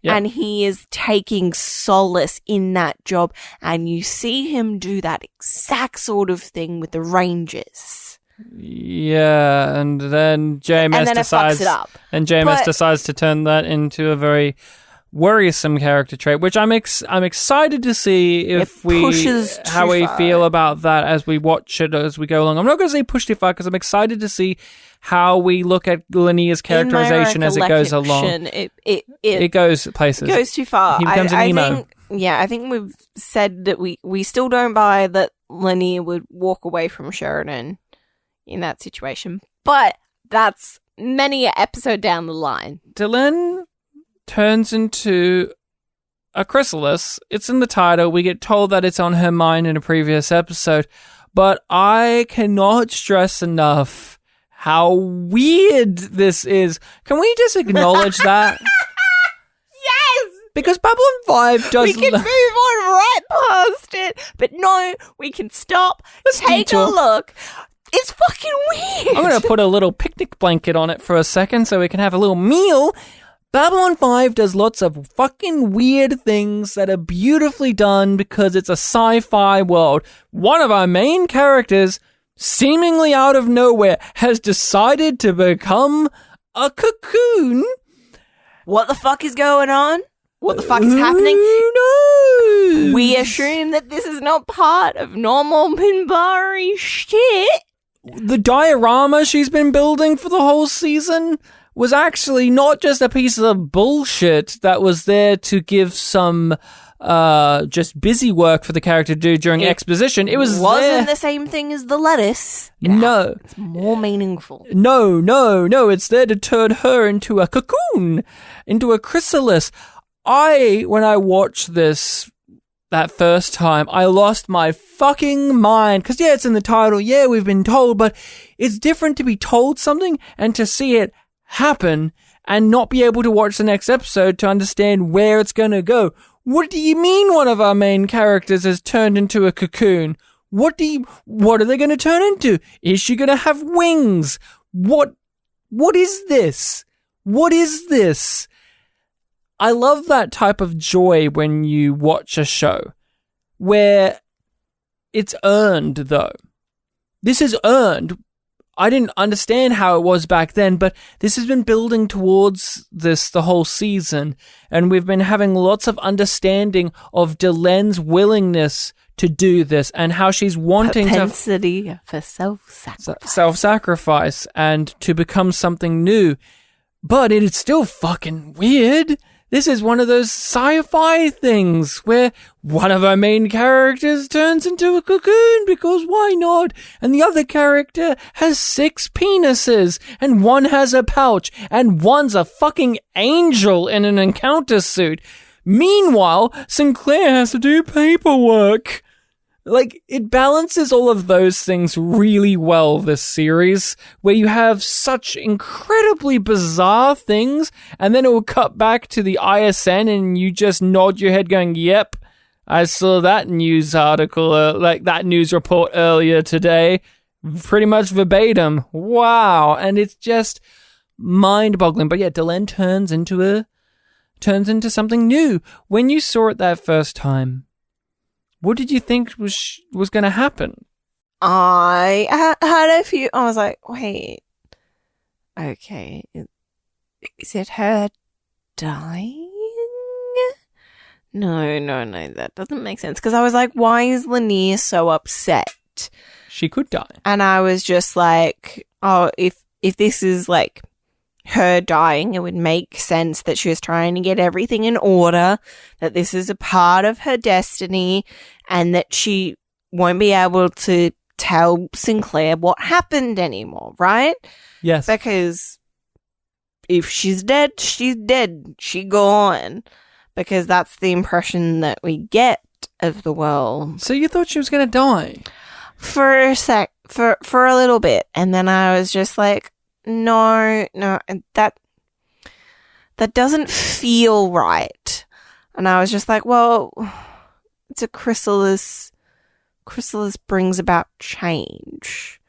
Yep. And he is taking solace in that job. And you see him do that exact sort of thing with the Rangers. Yeah, and then JMS And then it decides, fucks it up. and JMS But- decides to turn that into a very worrisome character trait, which I'm excited to see if It pushes how too we far. feel about that as we watch it as we go along. I'm not going to say push too far because I'm excited to see how we look at Linnea's characterization as it goes along. It goes places. It goes too far. He becomes an emo. I think we've said that we still don't buy that Linnea would walk away from Sheridan in that situation. But that's many an episode down the line. Delenn turns into a chrysalis. It's in the title. We get told that it's on her mind in a previous episode. But I cannot stress enough how weird this is. Can we just acknowledge that? Yes! Because Babylon 5 does... We can move on right past it. But no, we can stop, take detour. a look. It's fucking weird. I'm going to put a little picnic blanket on it for a second so we can have a little meal. Babylon 5 does lots of fucking weird things that are beautifully done because it's a sci-fi world. One of our main characters, seemingly out of nowhere, has decided to become a cocoon. What the fuck is going on? What the fuck is happening? Who knows? We assume that this is not part of normal Minbari shit. The diorama she's been building for the whole season was actually not just a piece of bullshit that was there to give some just busy work for the character to do during exposition. It wasn't the same thing as the lettuce. No. It's more meaningful. No. It's there to turn her into a cocoon, into a chrysalis. When I watched this that first time, I lost my fucking mind. Because, yeah, it's in the title. Yeah, we've been told. But it's different to be told something and to see it happen and not be able to watch the next episode to understand where it's going to go. What do you mean one of our main characters has turned into a cocoon? What are they going to turn into? Is she going to have wings? What is this? What is this? I love that type of joy when you watch a show where it's earned, though. This is earned. I didn't understand how it was back then, but this has been building towards this the whole season, and we've been having lots of understanding of Delenn's willingness to do this and how she's wanting Propensity for self-sacrifice and to become something new. But it is still fucking weird. This is one of those sci-fi things where one of our main characters turns into a cocoon because why not? And the other character has 6 penises and one has a pouch and one's a fucking angel in an encounter suit. Meanwhile, Sinclair has to do paperwork. Like, it balances all of those things really well, this series, where you have such incredibly bizarre things, and then it will cut back to the ISN and you just nod your head going, yep, I saw that news article, like that news report earlier today, pretty much verbatim. Wow. And it's just mind-boggling. But yeah, Delenn turns into something new. When you saw it that first time, what did you think was going to happen? I had a few. I was like, wait, okay, is it her dying? No, that doesn't make sense. Because I was like, why is Lanier so upset? She could die. And I was just like, oh, if this is like her dying, it would make sense that she was trying to get everything in order, that this is a part of her destiny, and that she won't be able to tell Sinclair what happened anymore, right? Yes. Because if she's dead, she's dead. She gone. Because that's the impression that we get of the world. So you thought she was going to die? For a sec, for a little bit. And then I was just like, no, that doesn't feel right. And I was just like, well, it's a chrysalis. Chrysalis brings about change.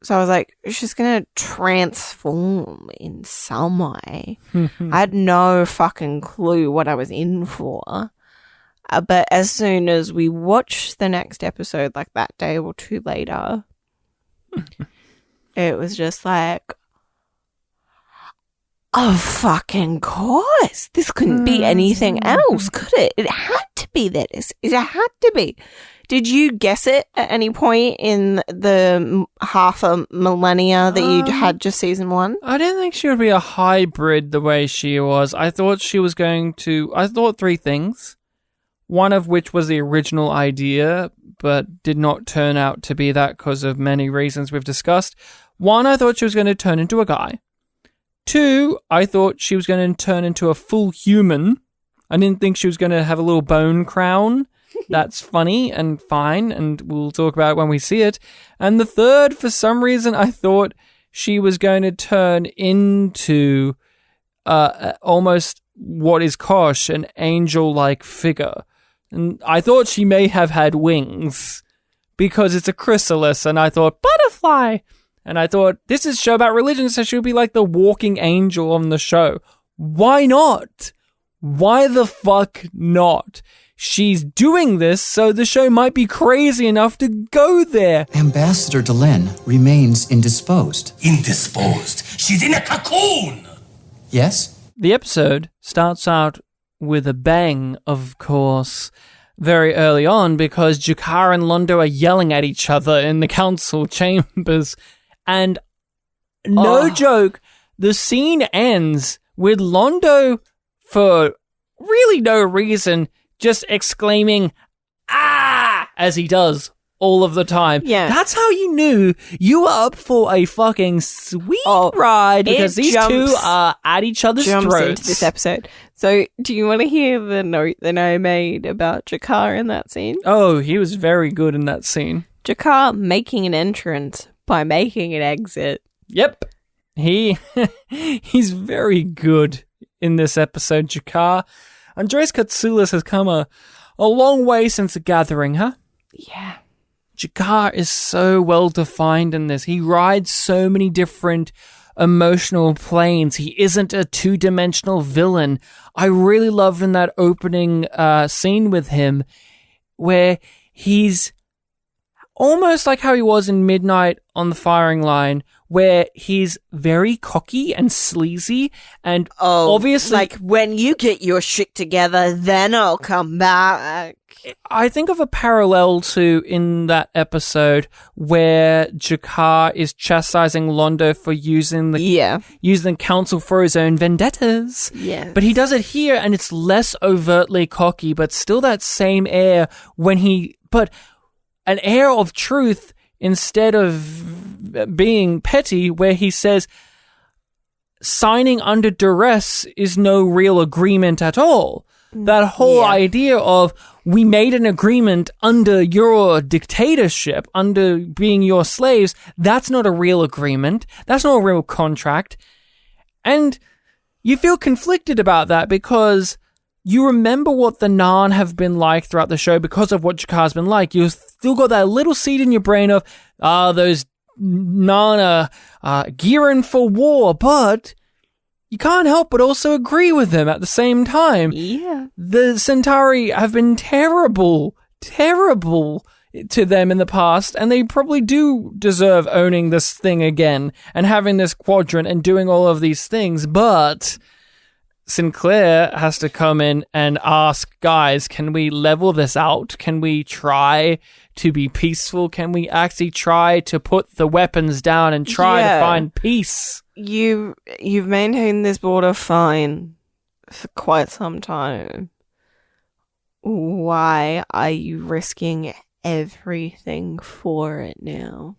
So I was like, she's going to transform in some way. I had no fucking clue what I was in for. But as soon as we watched the next episode, like that day or two later, it was just like, oh, fucking course. This couldn't be anything else, could it? It had to be this. It had to be. Did you guess it at any point in the half a millennia that you had just season one? I didn't think she would be a hybrid the way she was. I thought three things. One of which was the original idea, but did not turn out to be that because of many reasons we've discussed. One, I thought she was going to turn into a guy. Two, I thought she was going to turn into a full human. I didn't think she was going to have a little bone crown. That's funny and fine, and we'll talk about it when we see it. And the third, for some reason, I thought she was going to turn into almost what is Kosh, an angel-like figure. And I thought she may have had wings because it's a chrysalis, and I thought, butterfly! And I thought, this is a show about religion, so she'll be like the walking angel on the show. Why not? Why the fuck not? She's doing this, so the show might be crazy enough to go there. Ambassador Delenn remains indisposed. Indisposed? She's in a cocoon! Yes? The episode starts out with a bang, of course, very early on, because Jakar and Londo are yelling at each other in the council chambers. And no joke, the scene ends with Londo, for really no reason, just exclaiming, ah, as he does all of the time. Yeah. That's how you knew you were up for a fucking sweet ride, because these two are at each other's throats. Into this episode. So, do you want to hear the note that I made about Jakar in that scene? Oh, he was very good in that scene. Jakar making an entrance by making an exit. Yep. He's very good in this episode, Jakar. Andres Katsoulis has come a long way since the gathering, huh? Yeah. Jakar is so well defined in this. He rides so many different emotional planes. He isn't a two-dimensional villain. I really loved in that opening scene with him where he's almost like how he was in Midnight on the Firing Line, where he's very cocky and sleazy, and obviously, like, when you get your shit together, then I'll come back. I think of a parallel to in that episode where Jakar is chastising Londo for using the council for his own vendettas. Yeah. But he does it here, and it's less overtly cocky, but still that same air but an air of truth instead of being petty, where he says, signing under duress is no real agreement at all. That whole idea of we made an agreement under your dictatorship, under being your slaves, that's not a real agreement. That's not a real contract. And you feel conflicted about that because you remember what the Narn have been like throughout the show because of what Jakar's been like. You've still got that little seed in your brain of, those Narn are gearing for war, but you can't help but also agree with them at the same time. Yeah. The Centauri have been terrible to them in the past, and they probably do deserve owning this thing again and having this quadrant and doing all of these things, but Sinclair has to come in and ask, guys, can we level this out? Can we try to be peaceful? Can we actually try to put the weapons down and try to find peace? You've maintained this border fine for quite some time. Why are you risking everything for it now?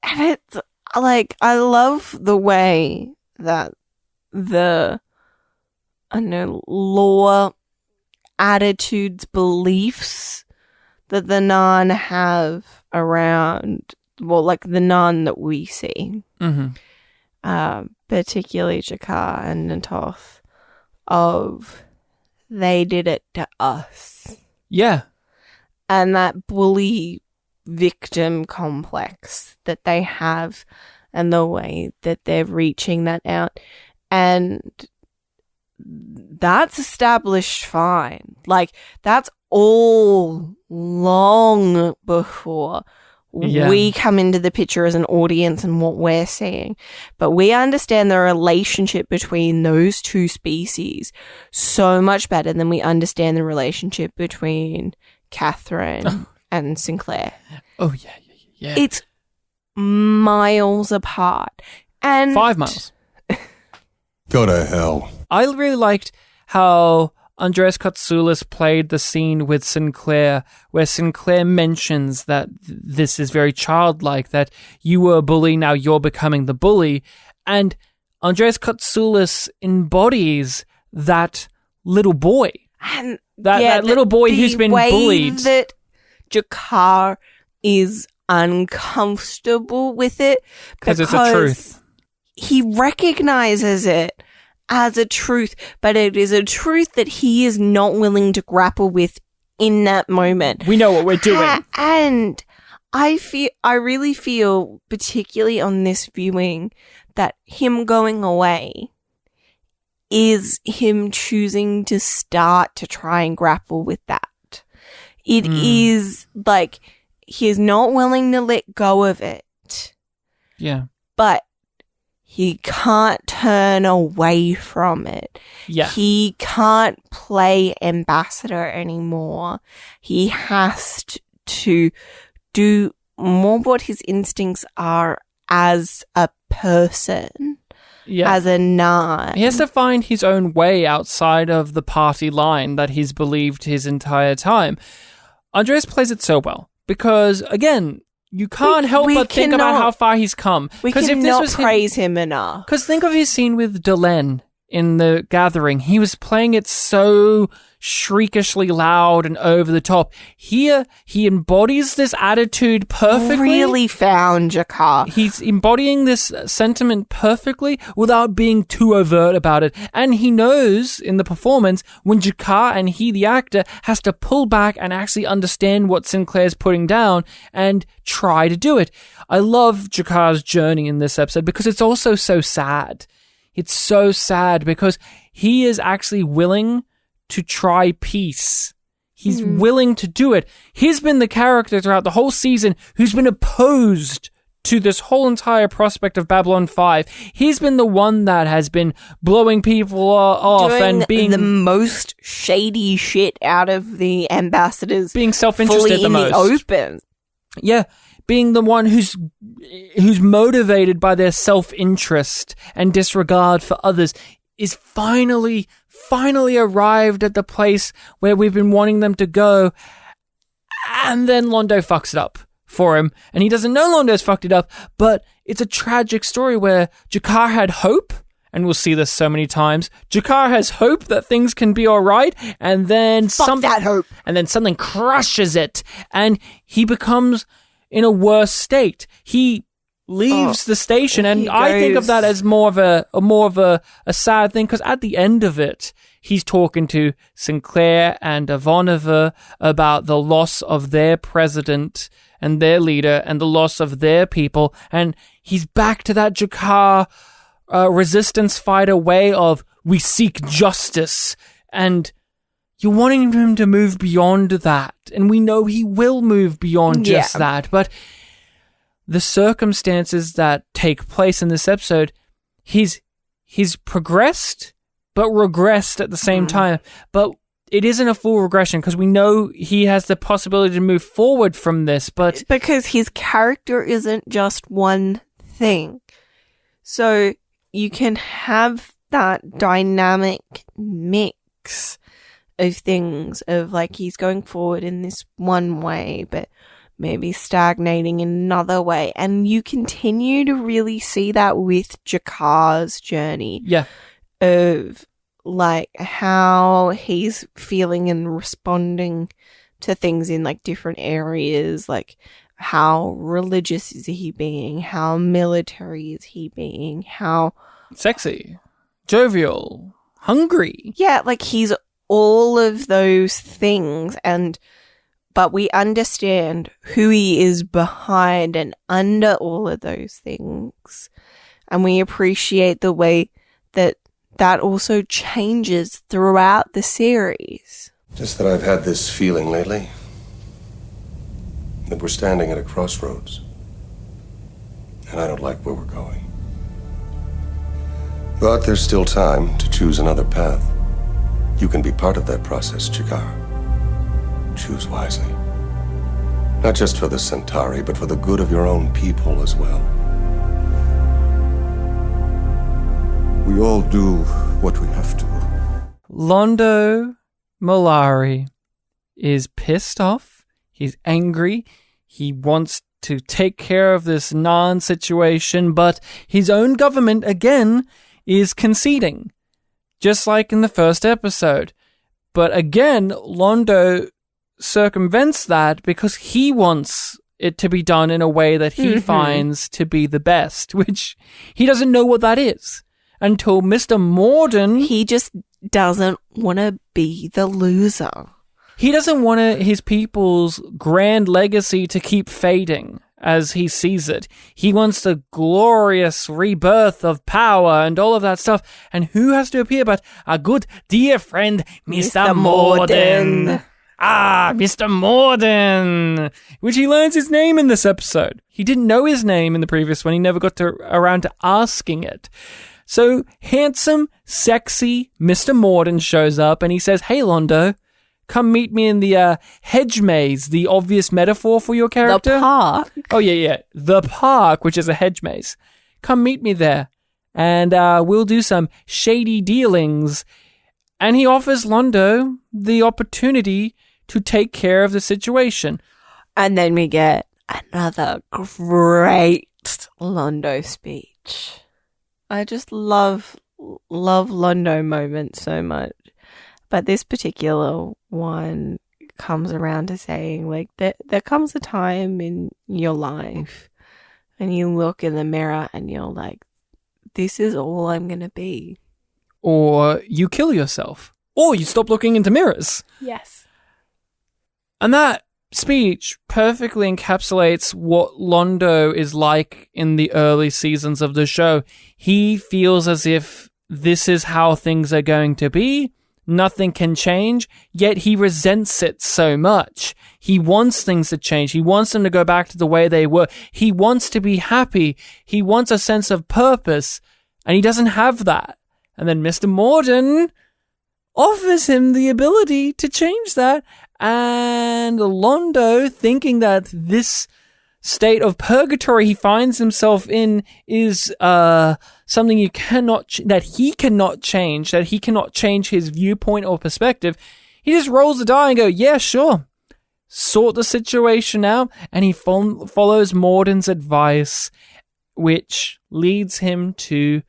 And it's like, I love the way that the law, attitudes, beliefs that the Narn have around, well, like the Narn that we see, particularly Jakar and Natoth, of they did it to us. Yeah. And that bully victim complex that they have and the way that they're reaching that out. And that's established fine. Like, that's all long before we come into the picture as an audience and what we're seeing. But we understand the relationship between those two species so much better than we understand the relationship between Catherine and Sinclair. Oh, yeah. It's miles apart. And 5 miles. Go to hell. I really liked how Andreas Katsoulis played the scene with Sinclair, where Sinclair mentions that this is very childlike, that you were a bully, now you're becoming the bully. And Andreas Katsoulis embodies that little boy. And that little boy who's been bullied. That Jakar is uncomfortable with it because it's a truth. He recognizes it as a truth, but it is a truth that he is not willing to grapple with in that moment. We know what we're doing. And I really feel, particularly on this viewing, that him going away is him choosing to start to try and grapple with that. It is like he is not willing to let go of it. Yeah. But he can't turn away from it. Yeah. He can't play ambassador anymore. He has to do more what his instincts are as a person. Yeah. As a Narn. He has to find his own way outside of the party line that he's believed his entire time. Andreas plays it so well because, again, you can't help but think about how far he's come. We cannot praise him enough. Because think of his scene with Delenn in The Gathering. He was playing it so shriekishly loud and over the top. Here, he embodies this attitude perfectly. Really found Jakar. He's embodying this sentiment perfectly without being too overt about it. And he knows in the performance when Jakar and he, the actor, has to pull back and actually understand what Sinclair's putting down and try to do it. I love Jakar's journey in this episode because it's also so sad. It's so sad because he is actually willing to try peace. He's willing to do it. He's been the character throughout the whole season who's been opposed to this whole entire prospect of Babylon 5. He's been the one that has been blowing people off and being the most shady shit out of the ambassadors, being self-interested fully the in most. the open. Yeah, being the one who's motivated by their self-interest and disregard for others is finally arrived at the place where we've been wanting them to go. And then Londo fucks it up for him. And he doesn't know Londo's fucked it up, but it's a tragic story where Jakar had hope and we'll see this so many times, Jakar has hope that things can be all right, and then that hope. And then something crushes it, and he becomes in a worse state. He leaves the station, and I think of that as more of a sad thing, because at the end of it, he's talking to Sinclair and Ivanova about the loss of their president and their leader and the loss of their people, and he's back to that Jakar resistance fighter way of, we seek justice, and you're wanting him to move beyond that, and we know he will move beyond just that, but the circumstances that take place in this episode, he's progressed but regressed at the same time, but it isn't a full regression because we know he has the possibility to move forward from this, but because his character isn't just one thing. So you can have that dynamic mix of things of like he's going forward in this one way, but maybe stagnating in another way. And you continue to really see that with Jakar's journey. Yeah. Of like how he's feeling and responding to things in like different areas, like how religious is he being, how military is he being, how sexy, jovial, hungry. Yeah, like he's all of those things, but we understand who he is behind and under all of those things. And we appreciate the way that also changes throughout the series. Just that I've had this feeling lately that we're standing at a crossroads, and I don't like where we're going. But there's still time to choose another path. You can be part of that process, Jakar. Choose wisely. Not just for the Centauri, but for the good of your own people as well. We all do what we have to. Londo Mollari is pissed off. He's angry. He wants to take care of this Nan situation, but his own government, again, is conceding. Just like in the first episode. But again, Londo circumvents that because he wants it to be done in a way that he finds to be the best, which he doesn't know what that is until Mr. Morden. He just doesn't want to be the loser. He doesn't want his people's grand legacy to keep fading as he sees it. He wants the glorious rebirth of power and all of that stuff. And who has to appear but our good dear friend, Mr. Morden. Ah, Mr. Morden, which he learns his name in this episode. He didn't know his name in the previous one. He never got around to asking it. So handsome, sexy Mr. Morden shows up and he says, "Hey, Londo, come meet me in the hedge maze," the obvious metaphor for your character. The park. Oh, yeah. The park, which is a hedge maze. Come meet me there and we'll do some shady dealings. And he offers Londo the opportunity to take care of the situation. And then we get another great Londo speech. I just love Londo moments so much. But this particular one comes around to saying, like, there comes a time in your life and you look in the mirror and you're like, this is all I'm going to be. Or you kill yourself. Or you stop looking into mirrors. Yes. And that speech perfectly encapsulates what Londo is like in the early seasons of the show. He feels as if this is how things are going to be. Nothing can change, yet he resents it so much. He wants things to change. He wants them to go back to the way they were. He wants to be happy. He wants a sense of purpose, and he doesn't have that. And then Mr. Morden offers him the ability to change that, and Londo, thinking that this state of purgatory he finds himself in is something that he cannot change, that he cannot change his viewpoint or perspective, he just rolls the die and go, yeah, sure, sort the situation out, and he follows Morden's advice, which leads him to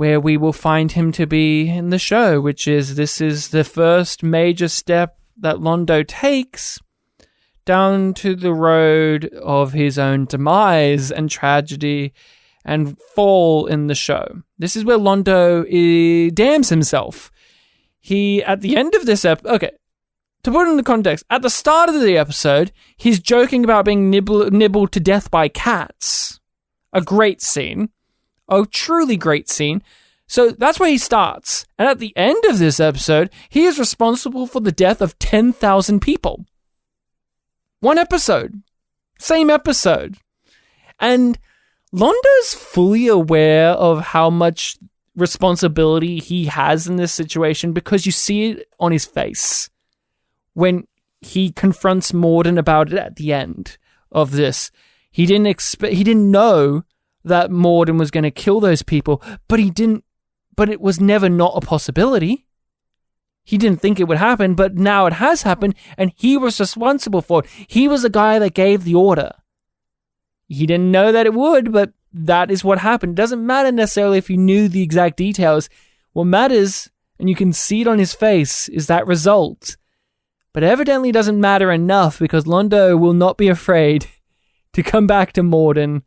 where we will find him to be in the show, which is this is the first major step that Londo takes down to the road of his own demise and tragedy and fall in the show. This is where Londo damns himself. He, at the end of this okay, to put it into context, at the start of the episode, he's joking about being nibbled to death by cats. A great scene. A truly great scene. So that's where he starts. And at the end of this episode, he is responsible for the death of 10,000 people. One episode. Same episode. And Londo's fully aware of how much responsibility he has in this situation because you see it on his face when he confronts Morden about it at the end of this. He didn't know that Morden was going to kill those people, but it was never not a possibility. He didn't think it would happen, but now it has happened, and he was responsible for it. He was the guy that gave the order. He didn't know that it would, but that is what happened. It doesn't matter necessarily if you knew the exact details. What matters, and you can see it on his face, is that result. But evidently doesn't matter enough because Londo will not be afraid to come back to Morden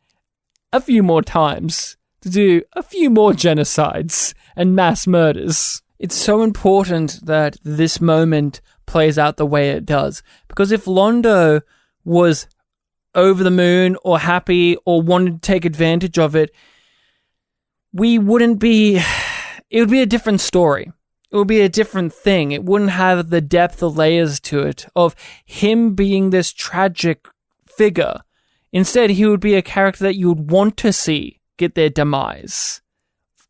a few more times to do a few more genocides and mass murders. It's so important that this moment plays out the way it does, because if Londo was over the moon or happy or wanted to take advantage of it, it would be a different story. It would be a different thing. It wouldn't have the depth of layers to it of him being this tragic figure. Instead, he would be a character that you would want to see get their demise,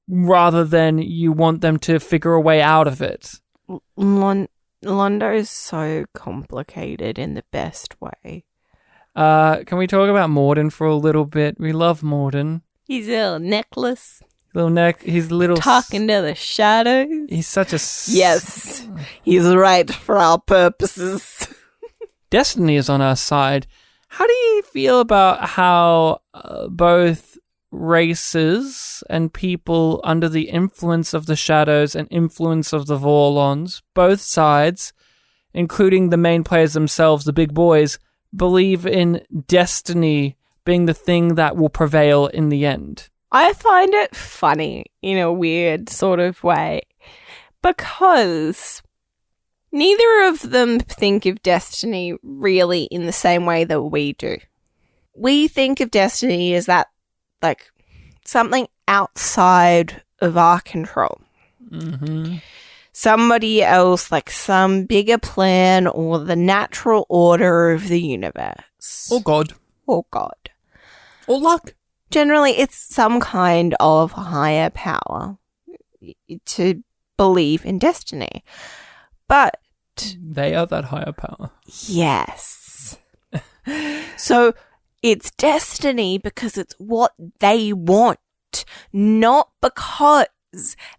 rather than you want them to figure a way out of it. Londo is so complicated in the best way. Can we talk about Morden for a little bit? We love Morden. His little necklace. His little... Talking to the shadows. He's such a... Yes, he's right for our purposes. Destiny is on our side. How do you feel about how both races and people under the influence of the shadows and influence of the Vorlons, both sides, including the main players themselves, the big boys, believe in destiny being the thing that will prevail in the end? I find it funny in a weird sort of way because neither of them think of destiny really in the same way that we do. We think of destiny as that, like, something outside of our control. Mm-hmm. Somebody else, like some bigger plan or the natural order of the universe. Or God. Or God. Or luck. Generally, it's some kind of higher power to believe in destiny. But they are that higher power. Yes. So it's destiny because it's what they want, not because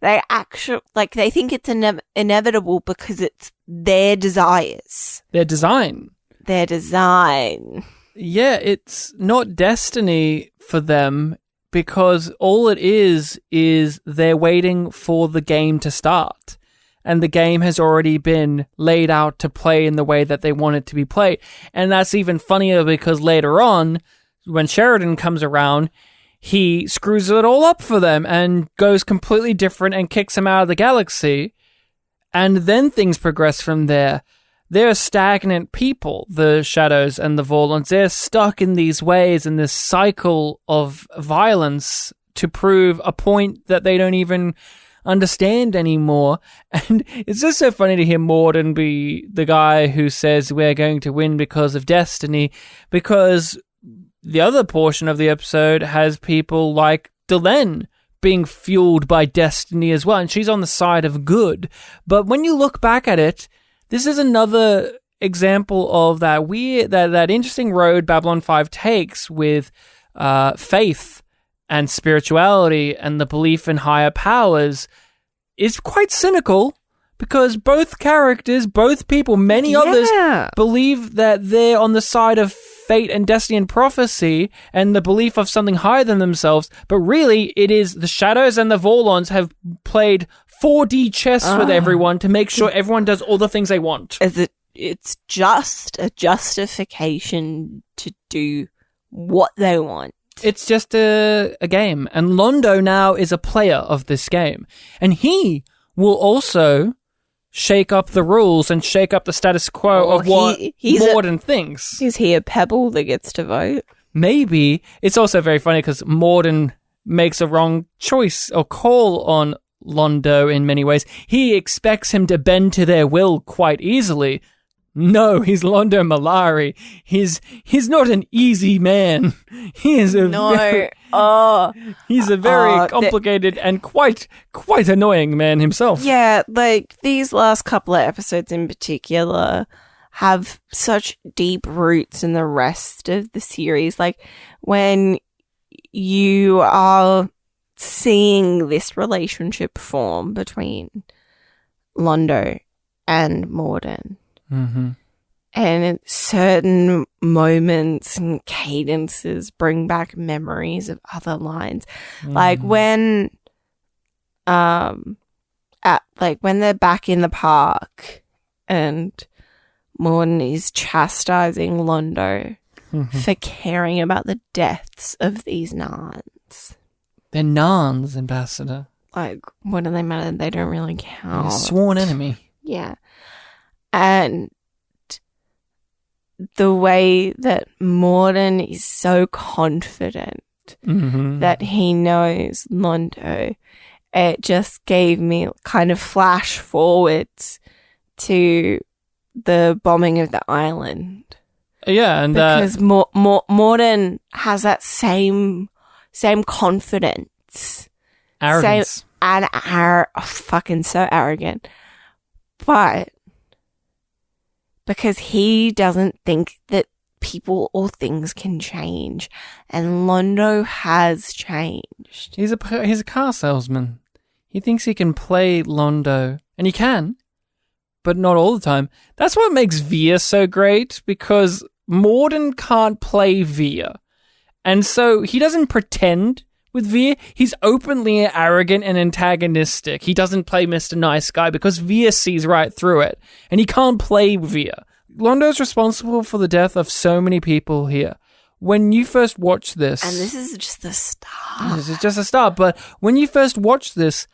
they actually, like, they think it's inevitable because it's their desires. Their design. Their design. Yeah, it's not destiny for them because all it is they're waiting for the game to start. And the game has already been laid out to play in the way that they want it to be played. And that's even funnier because later on, when Sheridan comes around, he screws it all up for them and goes completely different and kicks them out of the galaxy. And then things progress from there. They're stagnant people, the Shadows and the Vorlons. They're stuck in these ways, in this cycle of violence to prove a point that they don't even understand anymore. And it's just so funny to hear Morden be the guy who says we're going to win because of destiny, because the other portion of the episode has people like Delenn being fueled by destiny as well, and she's on the side of good. But when you look back at it, this is another example of that weird, that interesting road Babylon 5 takes with faith and spirituality and the belief in higher powers is quite cynical because both characters, both people, many others believe that they're on the side of fate and destiny and prophecy and the belief of something higher than themselves, but really it is the Shadows and the Vorlons have played 4D chess with everyone to make sure everyone does all the things they want. It's just a justification to do what they want. It's just a game. And Londo now is a player of this game. And he will also shake up the rules and shake up the status quo of what Morden thinks. Is he a pebble that gets to vote? Maybe. It's also very funny because Morden makes a wrong choice or call on Londo in many ways. He expects him to bend to their will quite easily. No, he's Londo Malari. He's not an easy man. He is a he's a very complicated and quite annoying man himself. Yeah, like these last couple of episodes in particular have such deep roots in the rest of the series. Like when you are seeing this relationship form between Londo and Morden. Mm-hmm. And certain moments and cadences bring back memories of other lines. Like when when they're back in the park and Morden is chastising Londo for caring about the deaths of these Narns. They're Narns, Ambassador. Like, what do they matter? They don't really count. Sworn enemy. Yeah. And the way that Morden is so confident that he knows Londo, it just gave me kind of flash forwards to the bombing of the island. Yeah, and because Morden has that same confidence, arrogance, fucking so arrogant, but because he doesn't think that people or things can change, and Londo has changed. He's a car salesman. He thinks he can play Londo, and he can, but not all the time. That's what makes Veer so great, because Morden can't play Veer, and so he doesn't pretend with Veer. He's openly arrogant and antagonistic. He doesn't play Mr. Nice Guy because Veer sees right through it, and he can't play Veer. Londo's responsible for the death of so many people here. When you first watch this... And this is just the start. This is just a start, but when you first watched this,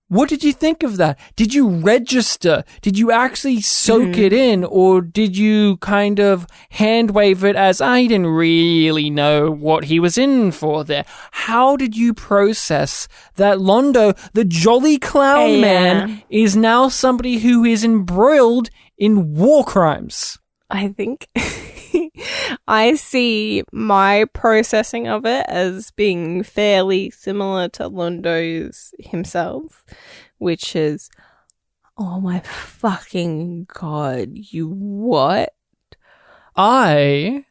what did you think of that? Did you register? Did you actually soak it in? Or did you kind of hand wave it as, I didn't really know what he was in for there? How did you process that Londo, the jolly clown man, is now somebody who is embroiled in war crimes? I think I see my processing of it as being fairly similar to Londo's himself, which is, oh my fucking god, you what? I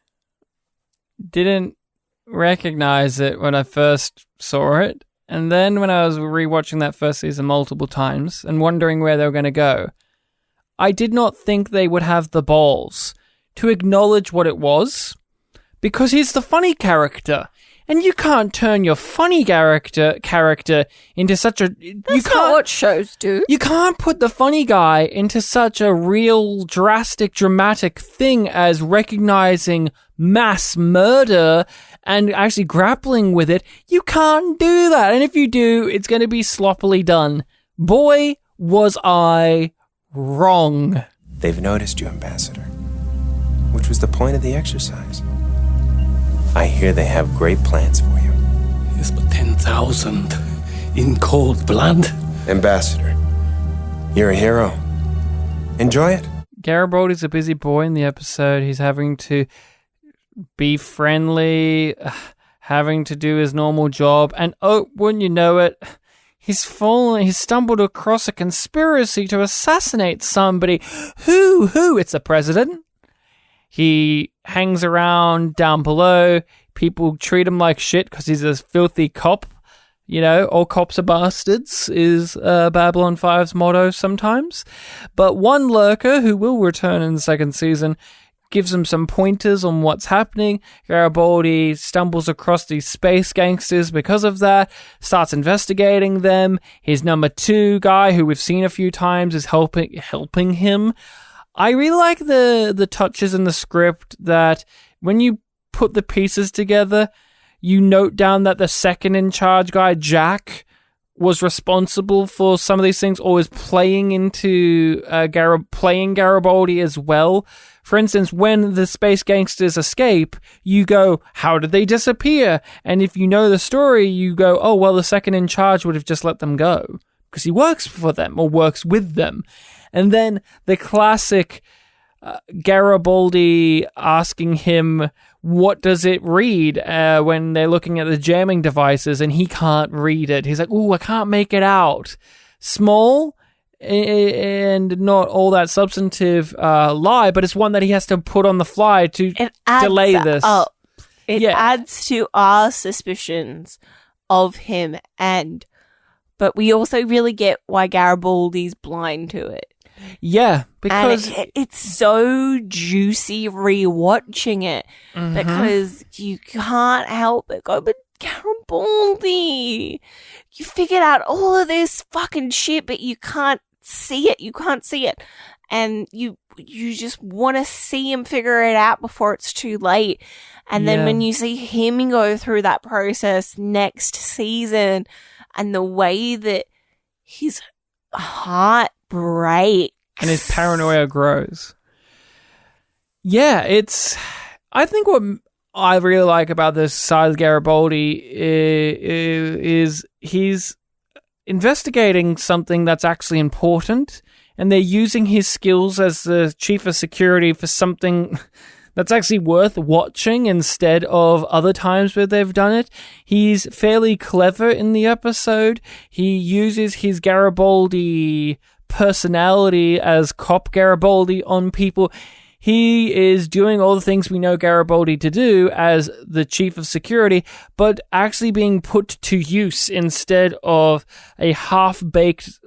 didn't recognize it when I first saw it, and then when I was rewatching that first season multiple times and wondering where they were going to go, I did not think they would have the balls to acknowledge what it was, because he's the funny character, and you can't turn your funny character into such a... That's not what shows do. You can't put the funny guy into such a real, dramatic thing as recognizing mass murder and actually grappling with it. You can't do that, and if you do, it's going to be sloppily done. Boy, was I wrong. They've noticed you, Ambassador, which was the point of the exercise. I hear they have great plans for you. Yes, but 10,000 in cold blood? Ambassador, you're a hero. Enjoy it. Garibaldi's a busy boy in the episode. He's having to be friendly, having to do his normal job, and oh, wouldn't you know it, he's stumbled across a conspiracy to assassinate somebody. Who? It's the president. He hangs around down below. People treat him like shit because he's a filthy cop. You know, all cops are bastards is Babylon 5's motto sometimes. But one lurker who will return in the second season gives him some pointers on what's happening. Garibaldi stumbles across these space gangsters because of that, starts investigating them. His number 2 guy, who we've seen a few times, is helping him. I really like the touches in the script that when you put the pieces together, you note down that the second in charge guy, Jack, was responsible for some of these things, or was playing into playing Garibaldi as well. For instance, when the space gangsters escape, you go, how did they disappear? And if you know the story, you go, oh, well, the second in charge would have just let them go because he works for them or works with them. And then the classic Garibaldi asking him, what does it read when they're looking at the jamming devices, and he can't read it. He's like, ooh, I can't make it out. Small and not all that substantive lie, but it's one that he has to put on the fly to delay this. It adds to our suspicions of him, but we also really get why Garibaldi's blind to it. Yeah, because it's so juicy rewatching it, because you can't help but go, but Garibaldi, you figured out all of this fucking shit, but you can't see it. You can't see it. And you just want to see him figure it out before it's too late. And then when you see him go through that process next season, and the way that his heart breaks and his paranoia grows. Yeah, I think what I really like about this side of Garibaldi is he's investigating something that's actually important, and they're using his skills as the chief of security for something that's actually worth watching instead of other times where they've done it. He's fairly clever in the episode. He uses his Garibaldi personality as cop Garibaldi on people. He is doing all the things we know Garibaldi to do as the chief of security, but actually being put to use instead of a half-baked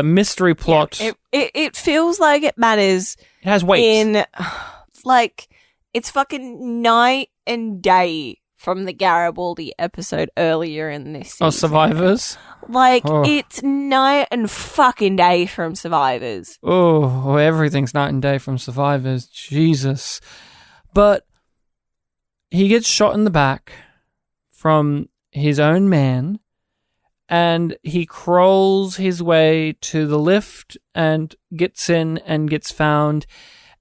mystery plot. Yeah, it feels like it matters. It has weight. It's fucking night and day from the Garibaldi episode earlier in this season. Oh, Survivors? It's night and fucking day from Survivors. Oh, everything's night and day from Survivors. Jesus. But he gets shot in the back from his own man, and he crawls his way to the lift and gets in and gets found,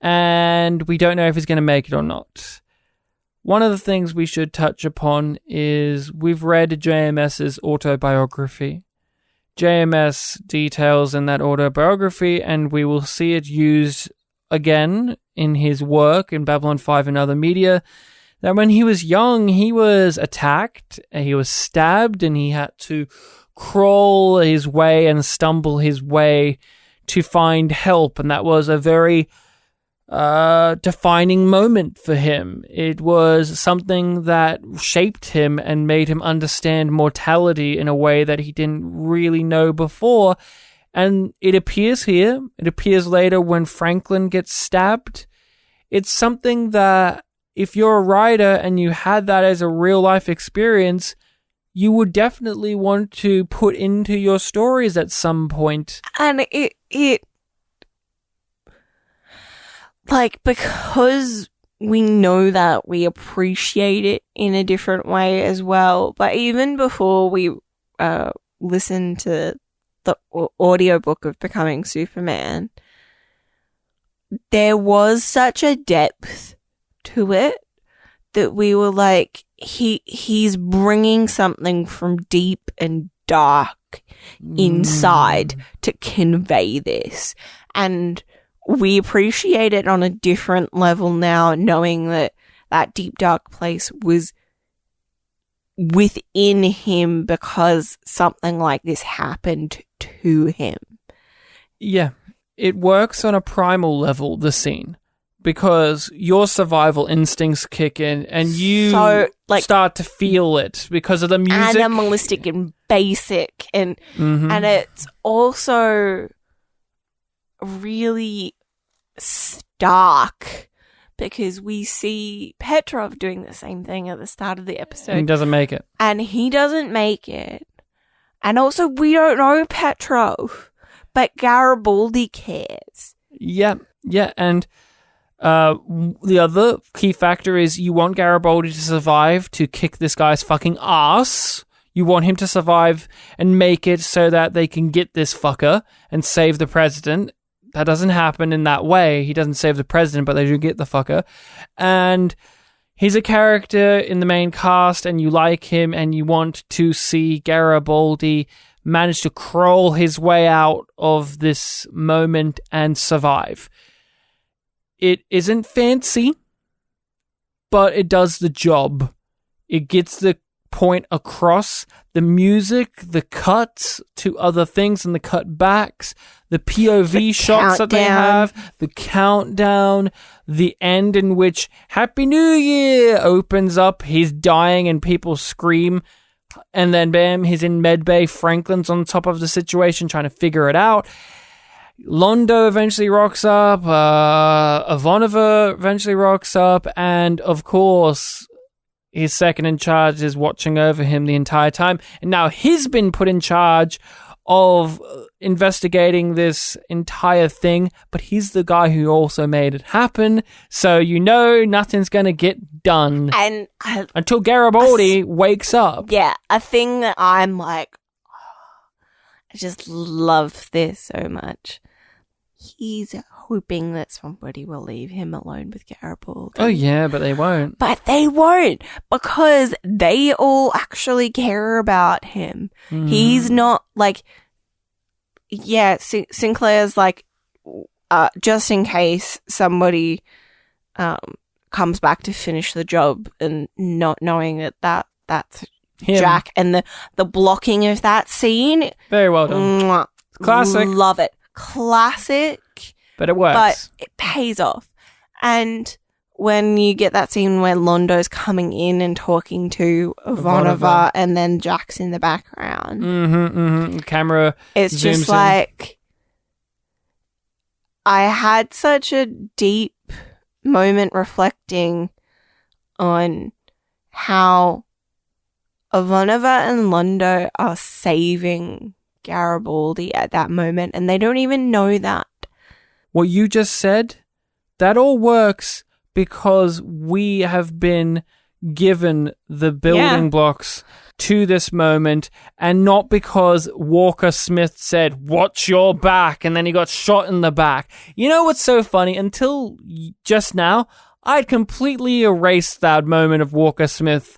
and we don't know if he's going to make it or not. One of the things we should touch upon is we've read JMS's autobiography. JMS details in that autobiography, and we will see it used again in his work in Babylon 5 and other media, that when he was young, he was attacked, he was stabbed, and he had to crawl his way and stumble his way to find help, and that was a very defining moment for him. It was something that shaped him and made him understand mortality in a way that he didn't really know before. And it appears here, it appears later when Franklin gets stabbed. It's something that if you're a writer and you had that as a real life experience, you would definitely want to put into your stories at some point. And it because we know that, we appreciate it in a different way as well. But even before we listened to the audiobook of Becoming Superman, there was such a depth to it that we were like, he's bringing something from deep and dark inside to convey this. And we appreciate it on a different level now, knowing that that deep, dark place was within him because something like this happened to him. Yeah, it works on a primal level, the scene, because your survival instincts kick in and you start to feel it because of the music. Animalistic and basic, and it's also really stark because we see Petrov doing the same thing at the start of the episode. And he doesn't make it. And he doesn't make it. And also, we don't know Petrov, but Garibaldi cares. Yeah, and the other key factor is you want Garibaldi to survive to kick this guy's fucking ass. You want him to survive and make it so that they can get this fucker and save the president. That doesn't happen in that way. He doesn't save the president, but they do get the fucker. And he's a character in the main cast, and you like him, and you want to see Garibaldi manage to crawl his way out of this moment and survive. It isn't fancy, but it does the job. It gets the point across. The music, the cuts to other things and the cutbacks, the POV shots that they have, the countdown, the end in which Happy New Year opens up, he's dying and people scream, and then bam, he's in medbay, Franklin's on top of the situation trying to figure it out. Londo eventually rocks up, Ivanova eventually rocks up, and of course his second in charge is watching over him the entire time. And now he's been put in charge of investigating this entire thing, but he's the guy who also made it happen. So you know nothing's going to get done. And until Garibaldi wakes up. Yeah, a thing that I'm like, I just love this so much. He's hoping that somebody will leave him alone with Garibaldi. Oh yeah, but they won't. But they won't, because they all actually care about him. He's not like, yeah, Sinclair's like, just in case somebody comes back to finish the job, and not knowing that that's him. Jack, and the blocking of that scene. Very well done. Mwah, classic. Love it. Classic. But it works. But it pays off. And when you get that scene where Londo's coming in and talking to Ivanova, and then Jack's in the background. The camera it's zooms just like, I had such a deep moment reflecting on how Ivanova and Londo are saving Garibaldi at that moment, and they don't even know that. What you just said, that all works because we have been given the building blocks to this moment, and not because Walker Smith said, "Watch your back," and then he got shot in the back. You know what's so funny? Until just now, I'd completely erased that moment of Walker Smith.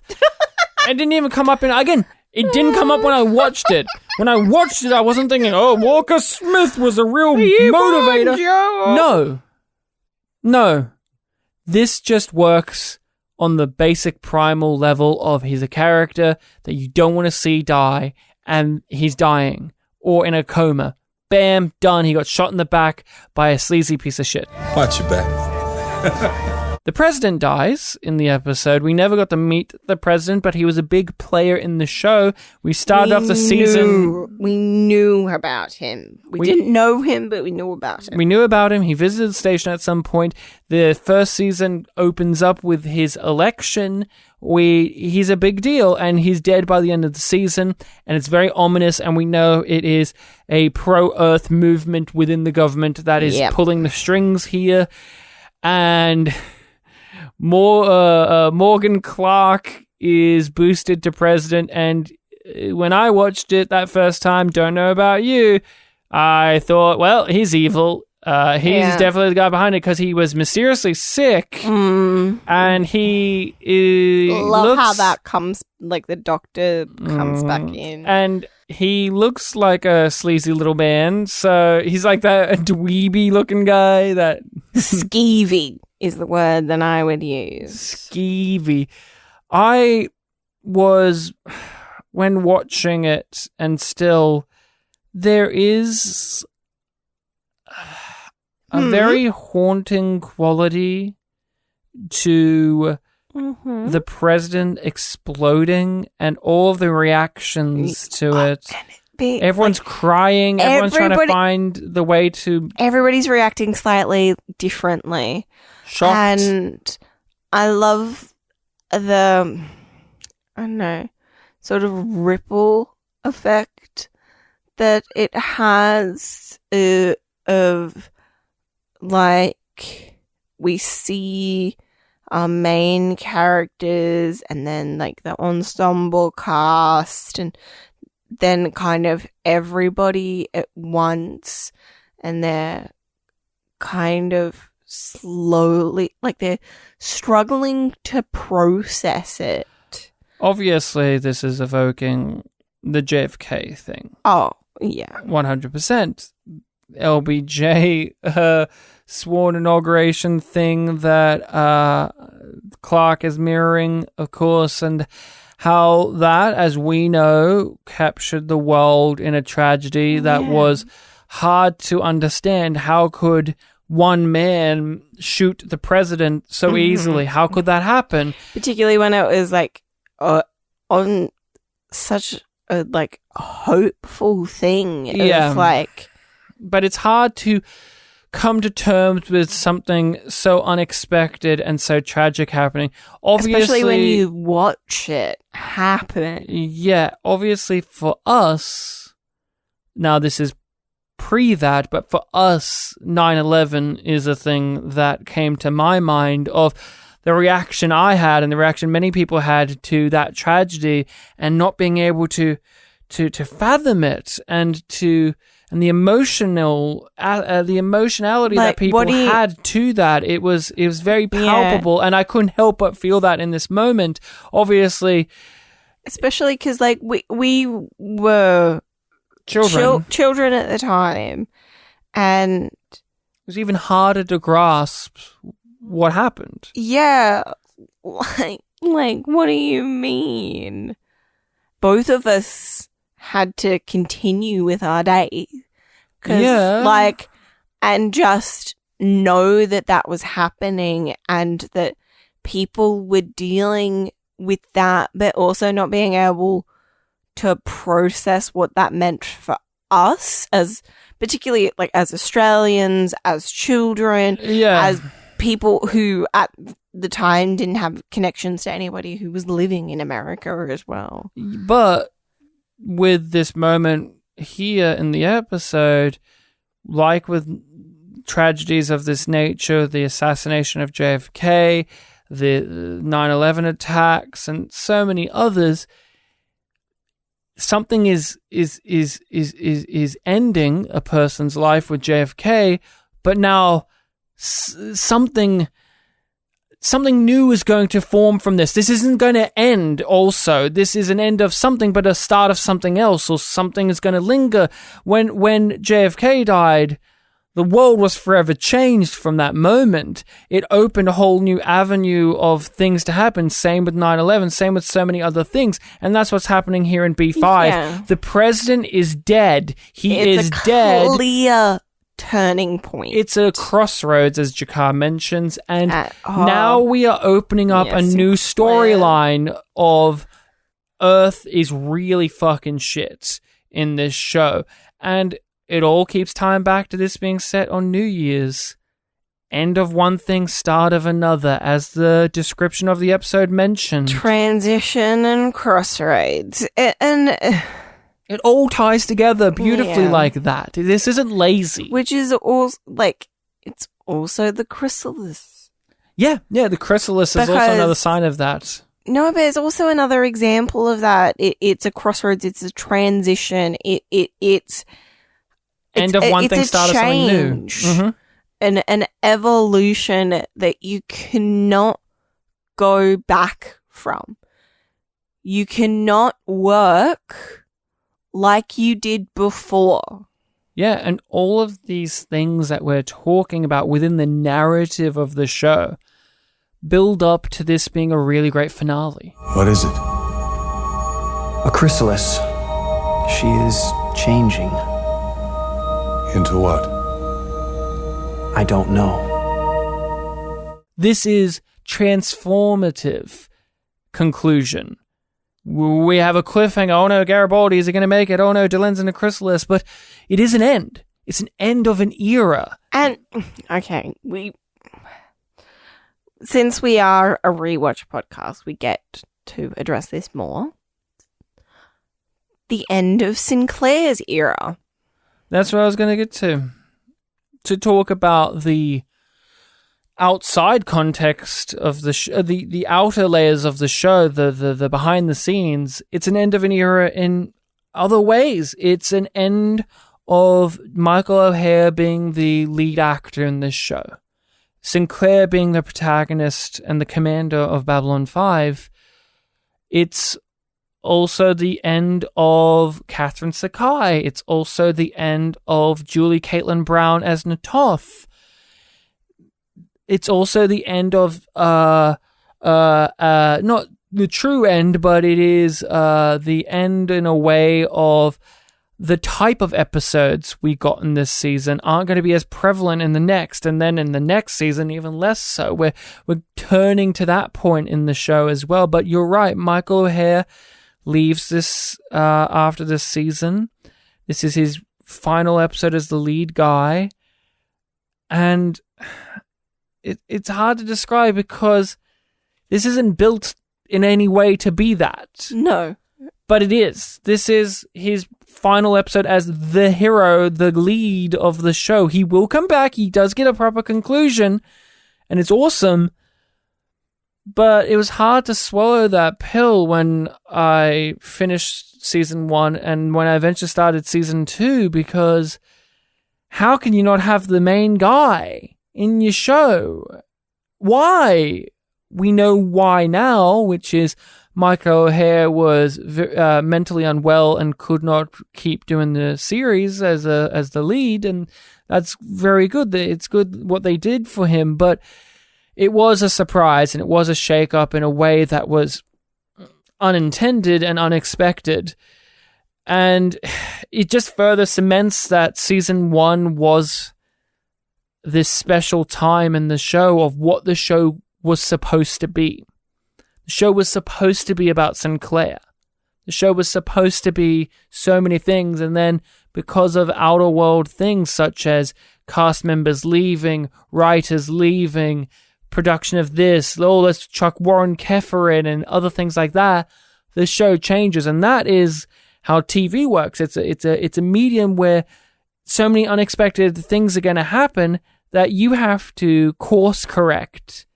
It didn't even come up again. It didn't come up when I watched it. When I watched it, I wasn't thinking, oh, Walker Smith was a real motivator. No. This just works on the basic primal level of he's a character that you don't want to see die, and he's dying or in a coma. Bam, done. He got shot in the back by a sleazy piece of shit. Watch your back. The president dies in the episode. We never got to meet the president, but he was a big player in the show. We started off the season. We knew about him. We didn't know him, but we knew about him. We knew about him. He visited the station at some point. The first season opens up with his election. He's a big deal, and he's dead by the end of the season, and it's very ominous, and we know it is a pro-Earth movement within the government that is pulling the strings here. And Morgan Clark is boosted to president, and when I watched it that first time, don't know about you, I thought, well, he's evil. He's definitely the guy behind it, because he was mysteriously sick, and he love how that comes, like the doctor comes back in, and he looks like a sleazy little man. So he's like that dweeby looking guy. That skeevy is the word that I would use. Skeevy. I was, when watching it, and still, there is a very haunting quality to the president exploding and all of the reactions to it. Everyone's crying. Everyone's trying to find the way to... Everybody's reacting slightly differently. Shocked. And I love the, I don't know, sort of ripple effect that it has of, like, we see our main characters and then, like, the ensemble cast and then kind of everybody at once, and they're kind of slowly, like, they're struggling to process it. Obviously, this is evoking the JFK thing. Oh, yeah. 100%. LBJ sworn inauguration thing that Clark is mirroring, of course, and how that, as we know, captured the world in a tragedy that was hard to understand. How could one man shoot the president so easily? How could that happen? Particularly when it was, like, on such a, like, hopeful thing. It was like... But it's hard to come to terms with something so unexpected and so tragic happening. Obviously, especially when you watch it happen. Yeah, obviously for us, now this is pre that, but for us, 9/11 is a thing that came to my mind of the reaction I had and the reaction many people had to that tragedy, and not being able to fathom it, and the emotionality like, that people had to that. It was very palpable, and I couldn't help but feel that in this moment. Obviously, especially because, like, we were children at the time, and it was even harder to grasp what happened. Yeah, like what do you mean? Both of us had to continue with our day. Like, and just know that was happening and that people were dealing with that, but also not being able to process what that meant for us, as particularly, like, as Australians, as children, as people who at the time didn't have connections to anybody who was living in America as well. But with this moment here in the episode, like with tragedies of this nature, the assassination of JFK, the 9/11 attacks, and so many others, something is ending a person's life with JFK, but now something new is going to form from this. This isn't going to end also. This is an end of something, but a start of something else, or something is going to linger. When JFK died, the world was forever changed from that moment. It opened a whole new avenue of things to happen. Same with 9/11, same with so many other things. And that's what's happening here in B5. Yeah. The president is dead. It's dead. Clear turning point. It's a crossroads, as Jakar mentions, and now we are opening up a new storyline of Earth is really fucking shit in this show, and it all keeps tying back to this being set on New Year's. End of one thing, start of another, as the description of the episode mentioned. Transition and crossroads, and it all ties together beautifully like that. This isn't lazy. Which is also, like, it's also the Chrysalis. Yeah, the Chrysalis is also another sign of that. No, but it's also another example of that. It's a crossroads, it's a transition, it's end of one thing, start of something new. Mm-hmm. An evolution that you cannot go back from. You cannot work like you did before. Yeah, and all of these things that we're talking about within the narrative of the show build up to this being a really great finale. What is it? A chrysalis. She is changing. Into what? I don't know. This is transformative conclusion we have a cliffhanger. Oh no, Garibaldi, is he going to make it? Oh no, Delen's in a Chrysalis. But it is an end. It's an end of an era. And, okay, since we are a rewatch podcast, we get to address this more. The end of Sinclair's era. That's what I was going to get to. To talk about the outside context of the outer layers of the show, the behind the scenes, it's an end of an era in other ways. It's an end of Michael O'Hare being the lead actor in this show, Sinclair being the protagonist and the commander of Babylon 5. It's also the end of Catherine Sakai. It's also the end of Julie Caitlin Brown as Natoth. It's also the end of not the true end, but it is the end in a way of the type of episodes we got in this season aren't going to be as prevalent in the next, and then in the next season even less so. We're turning to that point in the show as well. But you're right, Michael O'Hare leaves this after this season. This is his final episode as the lead guy, and it's hard to describe because this isn't built in any way to be that. No. But it is. This is his final episode as the hero, the lead of the show. He will come back. He does get a proper conclusion, and it's awesome. But it was hard to swallow that pill when I finished season 1 and when I eventually started season 2, because how can you not have the main guy in your show? Why? We know why now, which is Michael O'Hare was mentally unwell and could not keep doing the series as the lead, and that's very good. It's good what they did for him, but it was a surprise and it was a shake-up in a way that was unintended and unexpected. And it just further cements that season 1 was this special time in the show of what the show was supposed to be. The show was supposed to be about Sinclair. The show was supposed to be so many things, and then because of outer world things such as cast members leaving, writers leaving, production of this, let's chuck Warren Keffer in, and other things like that, the show changes, and that is how TV works. It's a medium where so many unexpected things are going to happen that you have to course correct.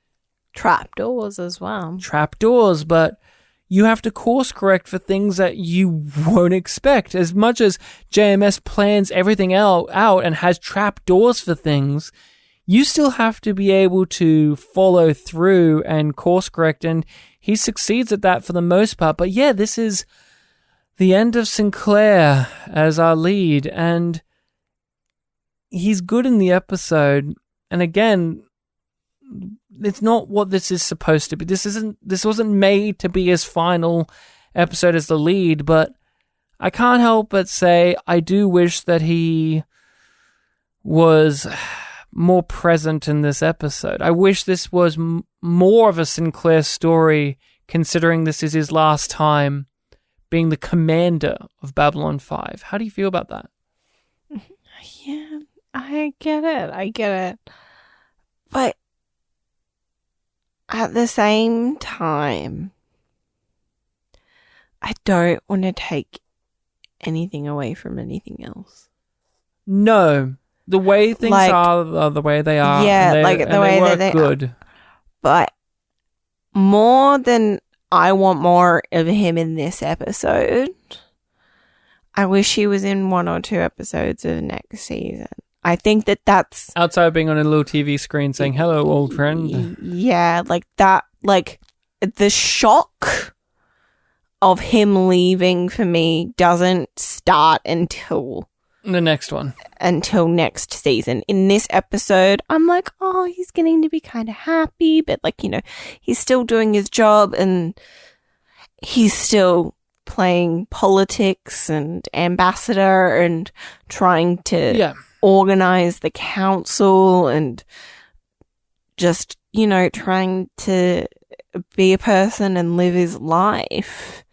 Trapdoors as well. Trapdoors, but you have to course correct for things that you won't expect. As much as JMS plans everything out and has trapdoors for things, you still have to be able to follow through and course correct, and he succeeds at that for the most part. But yeah, this is the end of Sinclair as our lead, and he's good in the episode. And again, it's not what this is supposed to be. This wasn't made to be his final episode as the lead, but I can't help but say I do wish that he was more present in this episode. I wish this was more of a Sinclair story, considering this is his last time being the commander of Babylon 5. How do you feel about that? Yeah, I get it. But at the same time, I don't want to take anything away from anything else. No. The way things are the way they are. Yeah, the way that they good. Are. But more than I want more of him in this episode, I wish he was in 1 or 2 episodes of next season. I think that's... outside of being on a little TV screen saying, hello, old friend. Yeah, the shock of him leaving for me doesn't start until... the next one. Until next season. In this episode, I'm like, oh, he's getting to be kind of happy, but he's still doing his job and he's still playing politics and ambassador and trying to organize the council and just, trying to be a person and live his life.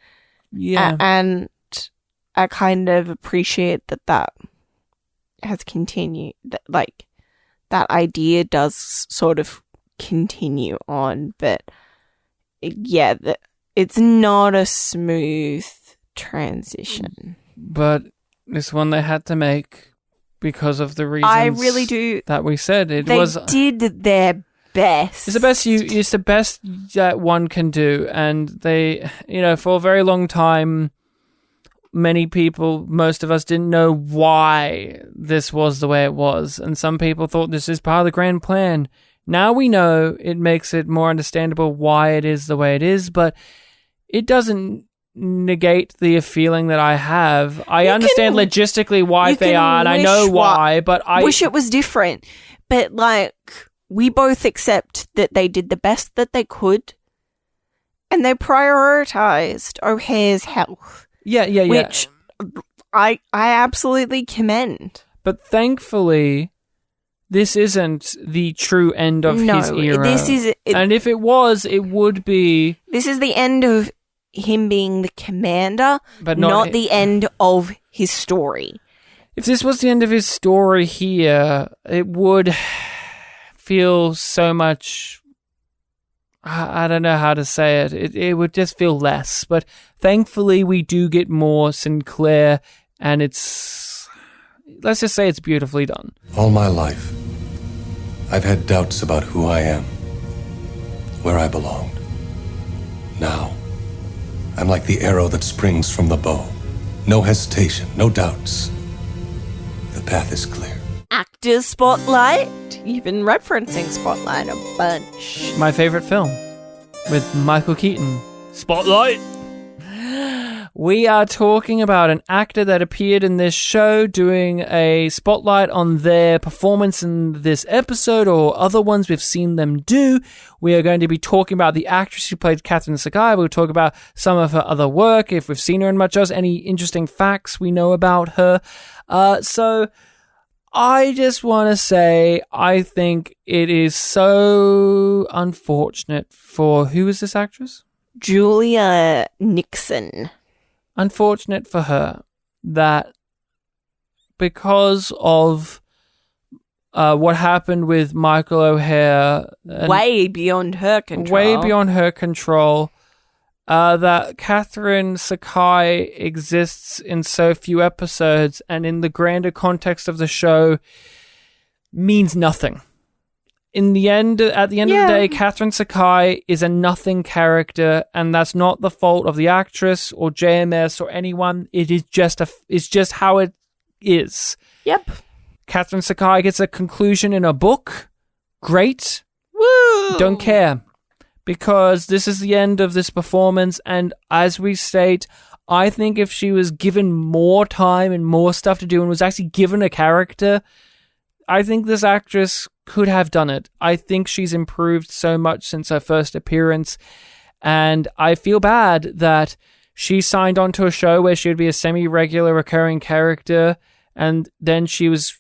Yeah. And I kind of appreciate that has continued. Like, that idea does sort of continue on, but yeah, it's not a smooth transition. But this one they had to make because of the reasons I really do. that we said. They did their best. It's the best it's the best that one can do, and they, for a very long time, many people, most of us, didn't know why this was the way it was, and some people thought this is part of the grand plan. Now we know. It makes it more understandable why it is the way it is, but it doesn't negate the feeling that I have. I understand logistically why they are, and I know why, but I wish it was different. But, like, we both accept that they did the best that they could, and they prioritized O'Hare's health. Yeah. Which I absolutely commend. But thankfully, this isn't the true end of his era. And if it was, it would be... This is the end of him being the commander, but not the end of his story. If this was the end of his story here, it would feel so much... I don't know how to say it. It would just feel less. But thankfully, we do get more Sinclair, and it's... Let's just say it's beautifully done. All my life, I've had doubts about who I am, where I belonged. Now, I'm like the arrow that springs from the bow. No hesitation, no doubts. The path is clear. Actors Spotlight. You've been referencing Spotlight a bunch. My favorite film with Michael Keaton. Spotlight. We are talking about an actor that appeared in this show doing a spotlight on their performance in this episode or other ones we've seen them do. We are going to be talking about the actress who played Catherine Sakai. We'll talk about some of her other work, if we've seen her in much else, any interesting facts we know about her. So I just want to say I think it is so unfortunate for... Who is this actress? Julia Nixon. Unfortunate for her that because of what happened with Michael O'Hare... Way beyond her control. That Catherine Sakai exists in so few episodes and in the grander context of the show means nothing. At the end of the day, Catherine Sakai is a nothing character, and that's not the fault of the actress or JMS or anyone. It is it's just how it is. Yep. Catherine Sakai gets a conclusion in a book. Great. Woo! Don't care. Because this is the end of this performance, and as we state, I think if she was given more time and more stuff to do and was actually given a character, I think this actress could have done it. I think she's improved so much since her first appearance, and I feel bad that she signed on to a show where she would be a semi-regular recurring character, and then she was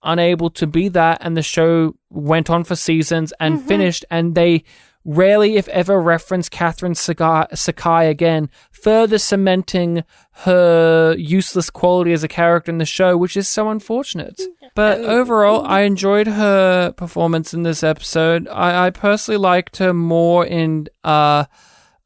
unable to be that, and the show went on for seasons and finished, and they rarely, if ever, reference Catherine Sakai again, further cementing her useless quality as a character in the show, which is so unfortunate. But overall, I enjoyed her performance in this episode. I personally liked her more in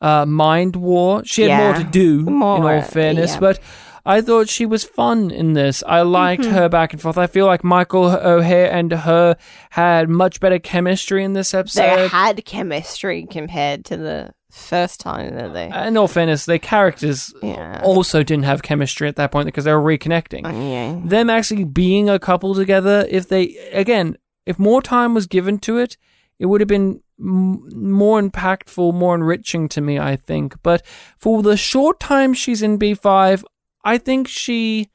Mind War. She had more to do, in all fairness, but I thought she was fun in this. I liked her back and forth. I feel like Michael O'Hare and her had much better chemistry in this episode. They had chemistry compared to the first time that they... In all fairness, their characters also didn't have chemistry at that point because they were reconnecting. Them actually being a couple together, if more time was given to it, it would have been more impactful, more enriching to me, I think. But for the short time she's in B5, I think she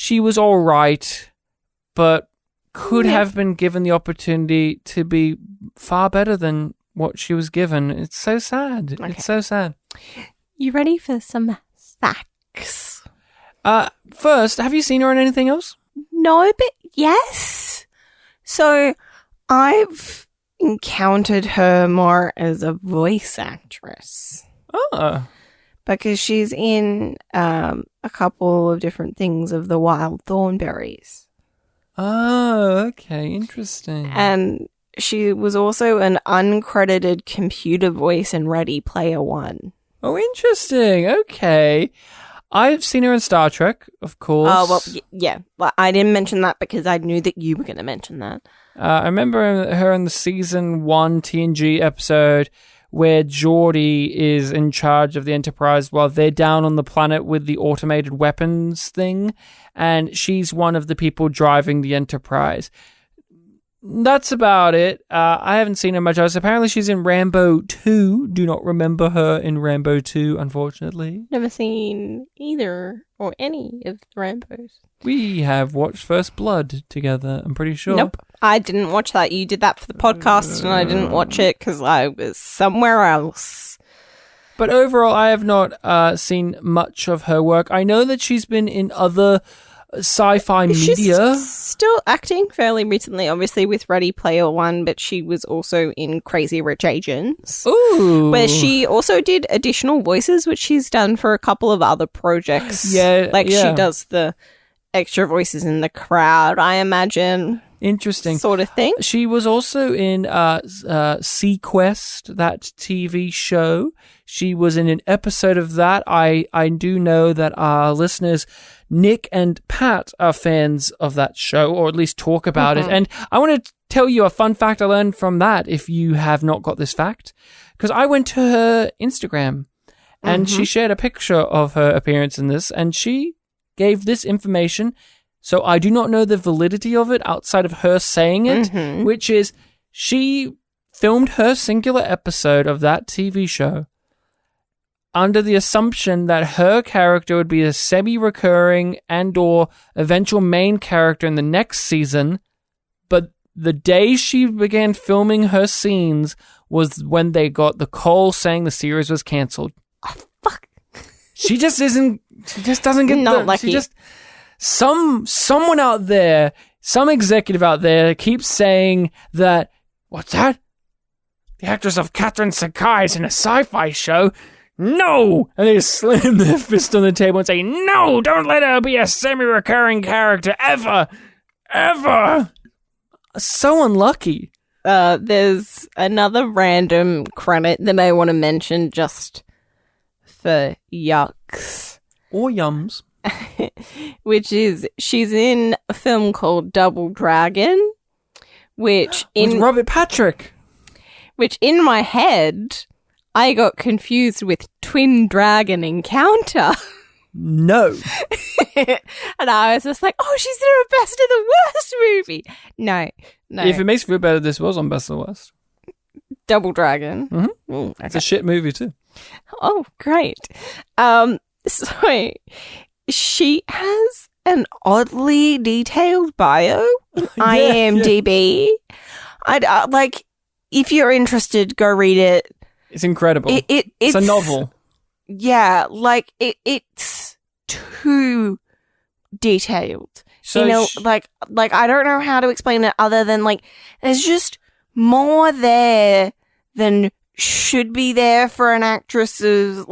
was all right, but could have been given the opportunity to be far better than what she was given. It's so sad. Okay. It's so sad. You ready for some facts? First, have you seen her in anything else? No, but yes. So I've encountered her more as a voice actress. Oh. because she's in a couple of different things of the Wild Thornberries. Oh, okay. Interesting. And she was also an uncredited computer voice in Ready Player One. Oh, interesting. Okay. I've seen her in Star Trek, of course. Oh, well, yeah. Well, I didn't mention that because I knew that you were going to mention that. I remember her in the season 1 TNG episode where Geordi is in charge of the Enterprise while they're down on the planet with the automated weapons thing, and she's one of the people driving the Enterprise. That's about it. I haven't seen her much else. Apparently she's in Rambo 2. Do not remember her in Rambo 2, unfortunately. Never seen either or any of the Rambos. We have watched First Blood together, I'm pretty sure. Nope. I didn't watch that. You did that for the podcast and I didn't watch it because I was somewhere else. But overall, I have not seen much of her work. I know that she's been in other sci-fi media. She's still acting fairly recently, obviously with Ready Player One, but she was also in Crazy Rich Asians. Ooh. Where she also did additional voices, which she's done for a couple of other projects. Yeah. She does the extra voices in the crowd, I imagine. Interesting. Sort of thing. She was also in Sequest, that TV show. She was in an episode of that. I do know that our listeners, Nick and Pat, are fans of that show, or at least talk about it. And I want to tell you a fun fact I learned from that, if you have not got this fact. Because I went to her Instagram, and she shared a picture of her appearance in this, and she gave this information. So I do not know the validity of it outside of her saying it, which is she filmed her singular episode of that TV show under the assumption that her character would be a semi-recurring and or eventual main character in the next season, but the day she began filming her scenes was when they got the call saying the series was cancelled. Oh, fuck. She just doesn't get not lucky. Someone out there, some executive out there keeps saying that, what's that? The actress of Catherine Sakai is in a sci-fi show? No! And they just slam their fist on the table and say, no, don't let her be a semi-recurring character ever! Ever! So unlucky. There's another random credit that I want to mention just for yucks. Or yums. Which is, she's in a film called Double Dragon, which with Robert Patrick. Which in my head, I got confused with Twin Dragon Encounter. No. And I was just like, oh, she's in a Best of the Worst movie. No. If it makes you feel better, this was on Best of the Worst. Double Dragon. Mm-hmm. Okay. It's a shit movie too. Oh, great. So she has an oddly detailed bio on IMDb. Yeah. Like, if you're interested, go read it. It's incredible. It's a novel. Yeah, like it's too detailed. So you know, like I don't know how to explain it other than like there's just more there than should be there for an actress's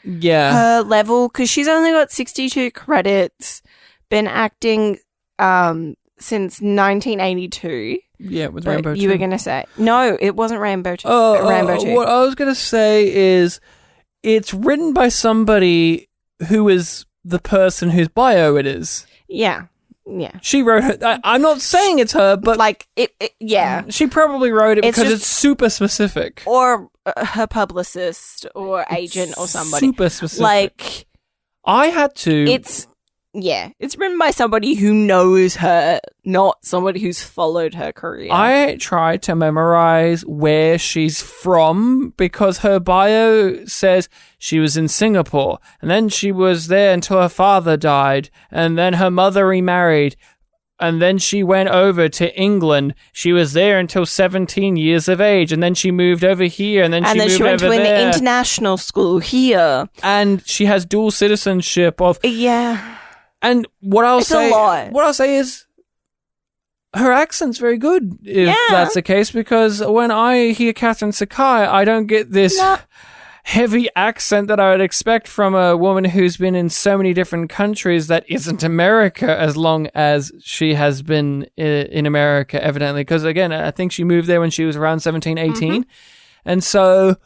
her level, because she's only got 62 credits, been acting since 1982. Yeah, with Rambo 2. You were going to say. No, it wasn't Rambo 2. Rambo 2. What I was going to say is it's written by somebody who is the person whose bio it is. Yeah. Yeah. She wrote it. I'm not saying it's her, but yeah. She probably wrote it because it's super specific. Or her publicist or agent or somebody. Super specific. Like, I had to. It's written by somebody who knows her, not somebody who's followed her career. I tried to memorize where she's from because her bio says she was in Singapore, and then she was there until her father died, and then her mother remarried, and then she went over to England. She was there until 17 years of age, and then she moved over here, and then she moved went over to there. an international school here. And she has dual citizenship of... Yeah. And what I'll a lot. What I'll say is her accent's very good if that's the case, because when I hear Catherine Sakai, I don't get this heavy accent that I would expect from a woman who's been in so many different countries that isn't America, as long as she has been in America, evidently. Because, again, I think she moved there when she was around 17, 18. And so,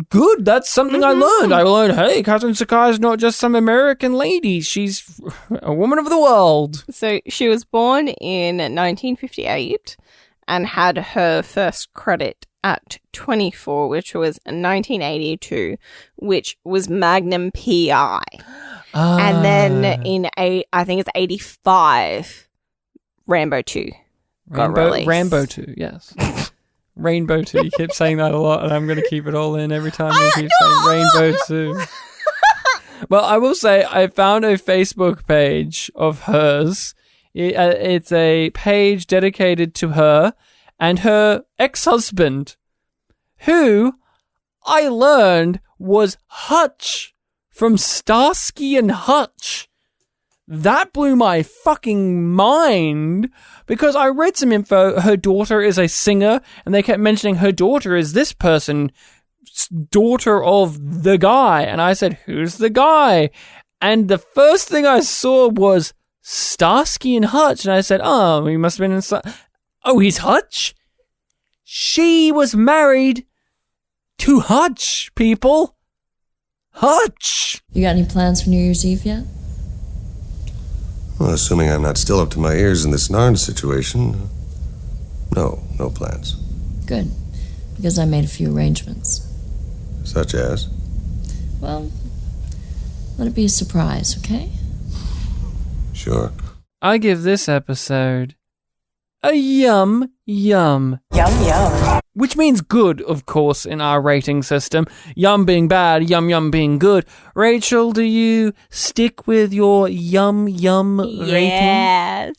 good. That's something I learned. I learned, hey, Cousin Sakai is not just some American lady. She's a woman of the world. So she was born in 1958 and had her first credit at 24, which was 1982, which was Magnum P.I. And then I think it's 85, Rambo 2 got released. Rambo 2, yes. Rainbow 2. You keep saying that a lot, and I'm going to keep it all in every time you keep saying Rainbow 2. Well, I will say I found a Facebook page of hers. It's a page dedicated to her and her ex-husband, who I learned was Hutch from Starsky and Hutch. That blew my fucking mind, because I read some info. Her daughter is a singer, and they kept mentioning her daughter is this person, daughter of the guy. And I said, who's the guy? And the first thing I saw was Starsky and Hutch, and I said, oh, he must have been in... Oh, he's Hutch? She was married to Hutch, people. Hutch! You got any plans for New Year's Eve yet? Well, assuming I'm not still up to my ears in this Narn situation, no plans. Good, because I made a few arrangements. Such as? Well, let it be a surprise, okay? Sure. I give this episode a yum. Yum yum. Which means good, of course, in our rating system. Yum being bad, yum being good. Rachel, do you stick with your yum rating? Yes,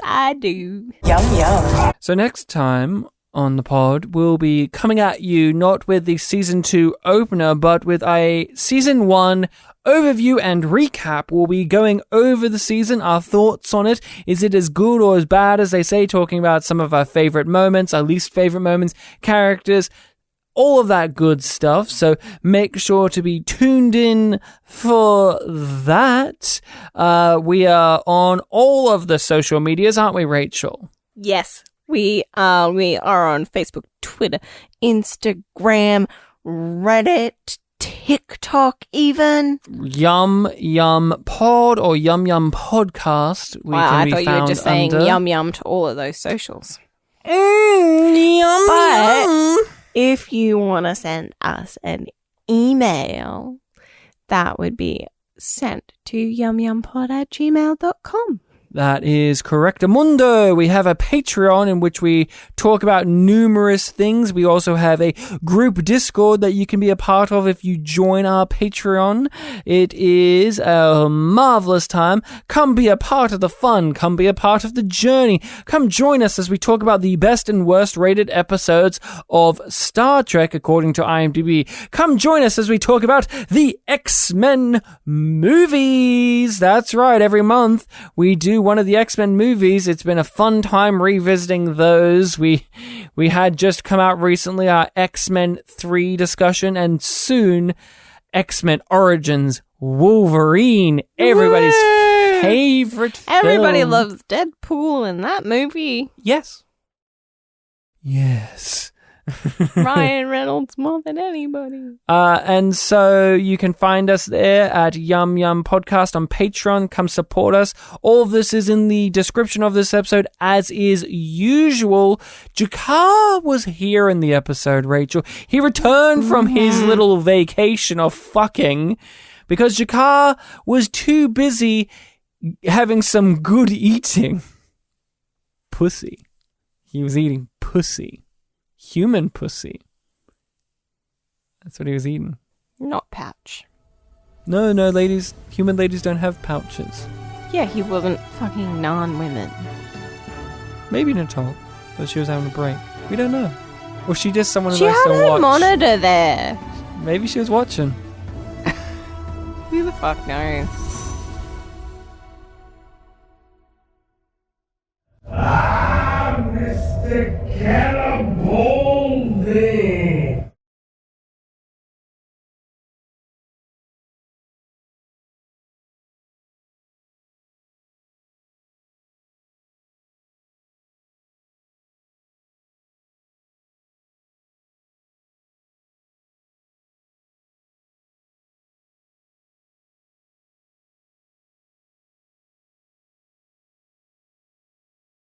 I do. Yum yum. So next time on the pod, we'll be coming at you not with the Season 2 opener, but with a Season 1 overview and recap. We'll be going over the season, our thoughts on it. Is it as good or as bad as they say? Talking about some of our favorite moments, our least favorite moments, characters, all of that good stuff. So make sure to be tuned in for that. We are on all of the social medias, aren't we, Rachel? Yes, we are on Facebook, Twitter, Instagram, Reddit, TikTok even. YumYumPod or YumYumPodcast. I thought you were just saying yum yum to all of those socials. Yum But yum. if you want to send us an email, that would be sent to yumyumpod@gmail.com. That is correctamundo. We have a Patreon in which we talk about numerous things. We also have a group Discord that you can be a part of if you join our Patreon. It is a marvelous time. Come be a part of the fun. Come be a part of the journey. Come join us as we talk about the best and worst rated episodes of Star Trek according to IMDb. Come join us as we talk about the X-Men movies. That's right. Every month we do one of the X-Men movies. It's been a fun time revisiting those. We had just come out recently our X-Men 3 discussion, and soon X-Men Origins Wolverine, everybody's favorite film. Everybody loves Deadpool in that movie. Yes. Ryan Reynolds more than anybody. And so you can find us there at YumYumPodcast on Patreon. Come support us. All of this is in the description of this episode, as is usual. Jakar was here in the episode, Rachel. He returned from his little vacation of fucking because Jakar was too busy having some good eating. Pussy. He was eating pussy. Human pussy. That's what he was eating. Not pouch. No, ladies. Human ladies don't have pouches. Yeah, he wasn't fucking non-women. Maybe Natal, but she was having a break. We don't know. Or she just someone who She likes had to her watch. monitor there. Maybe she was watching. Who the fuck knows?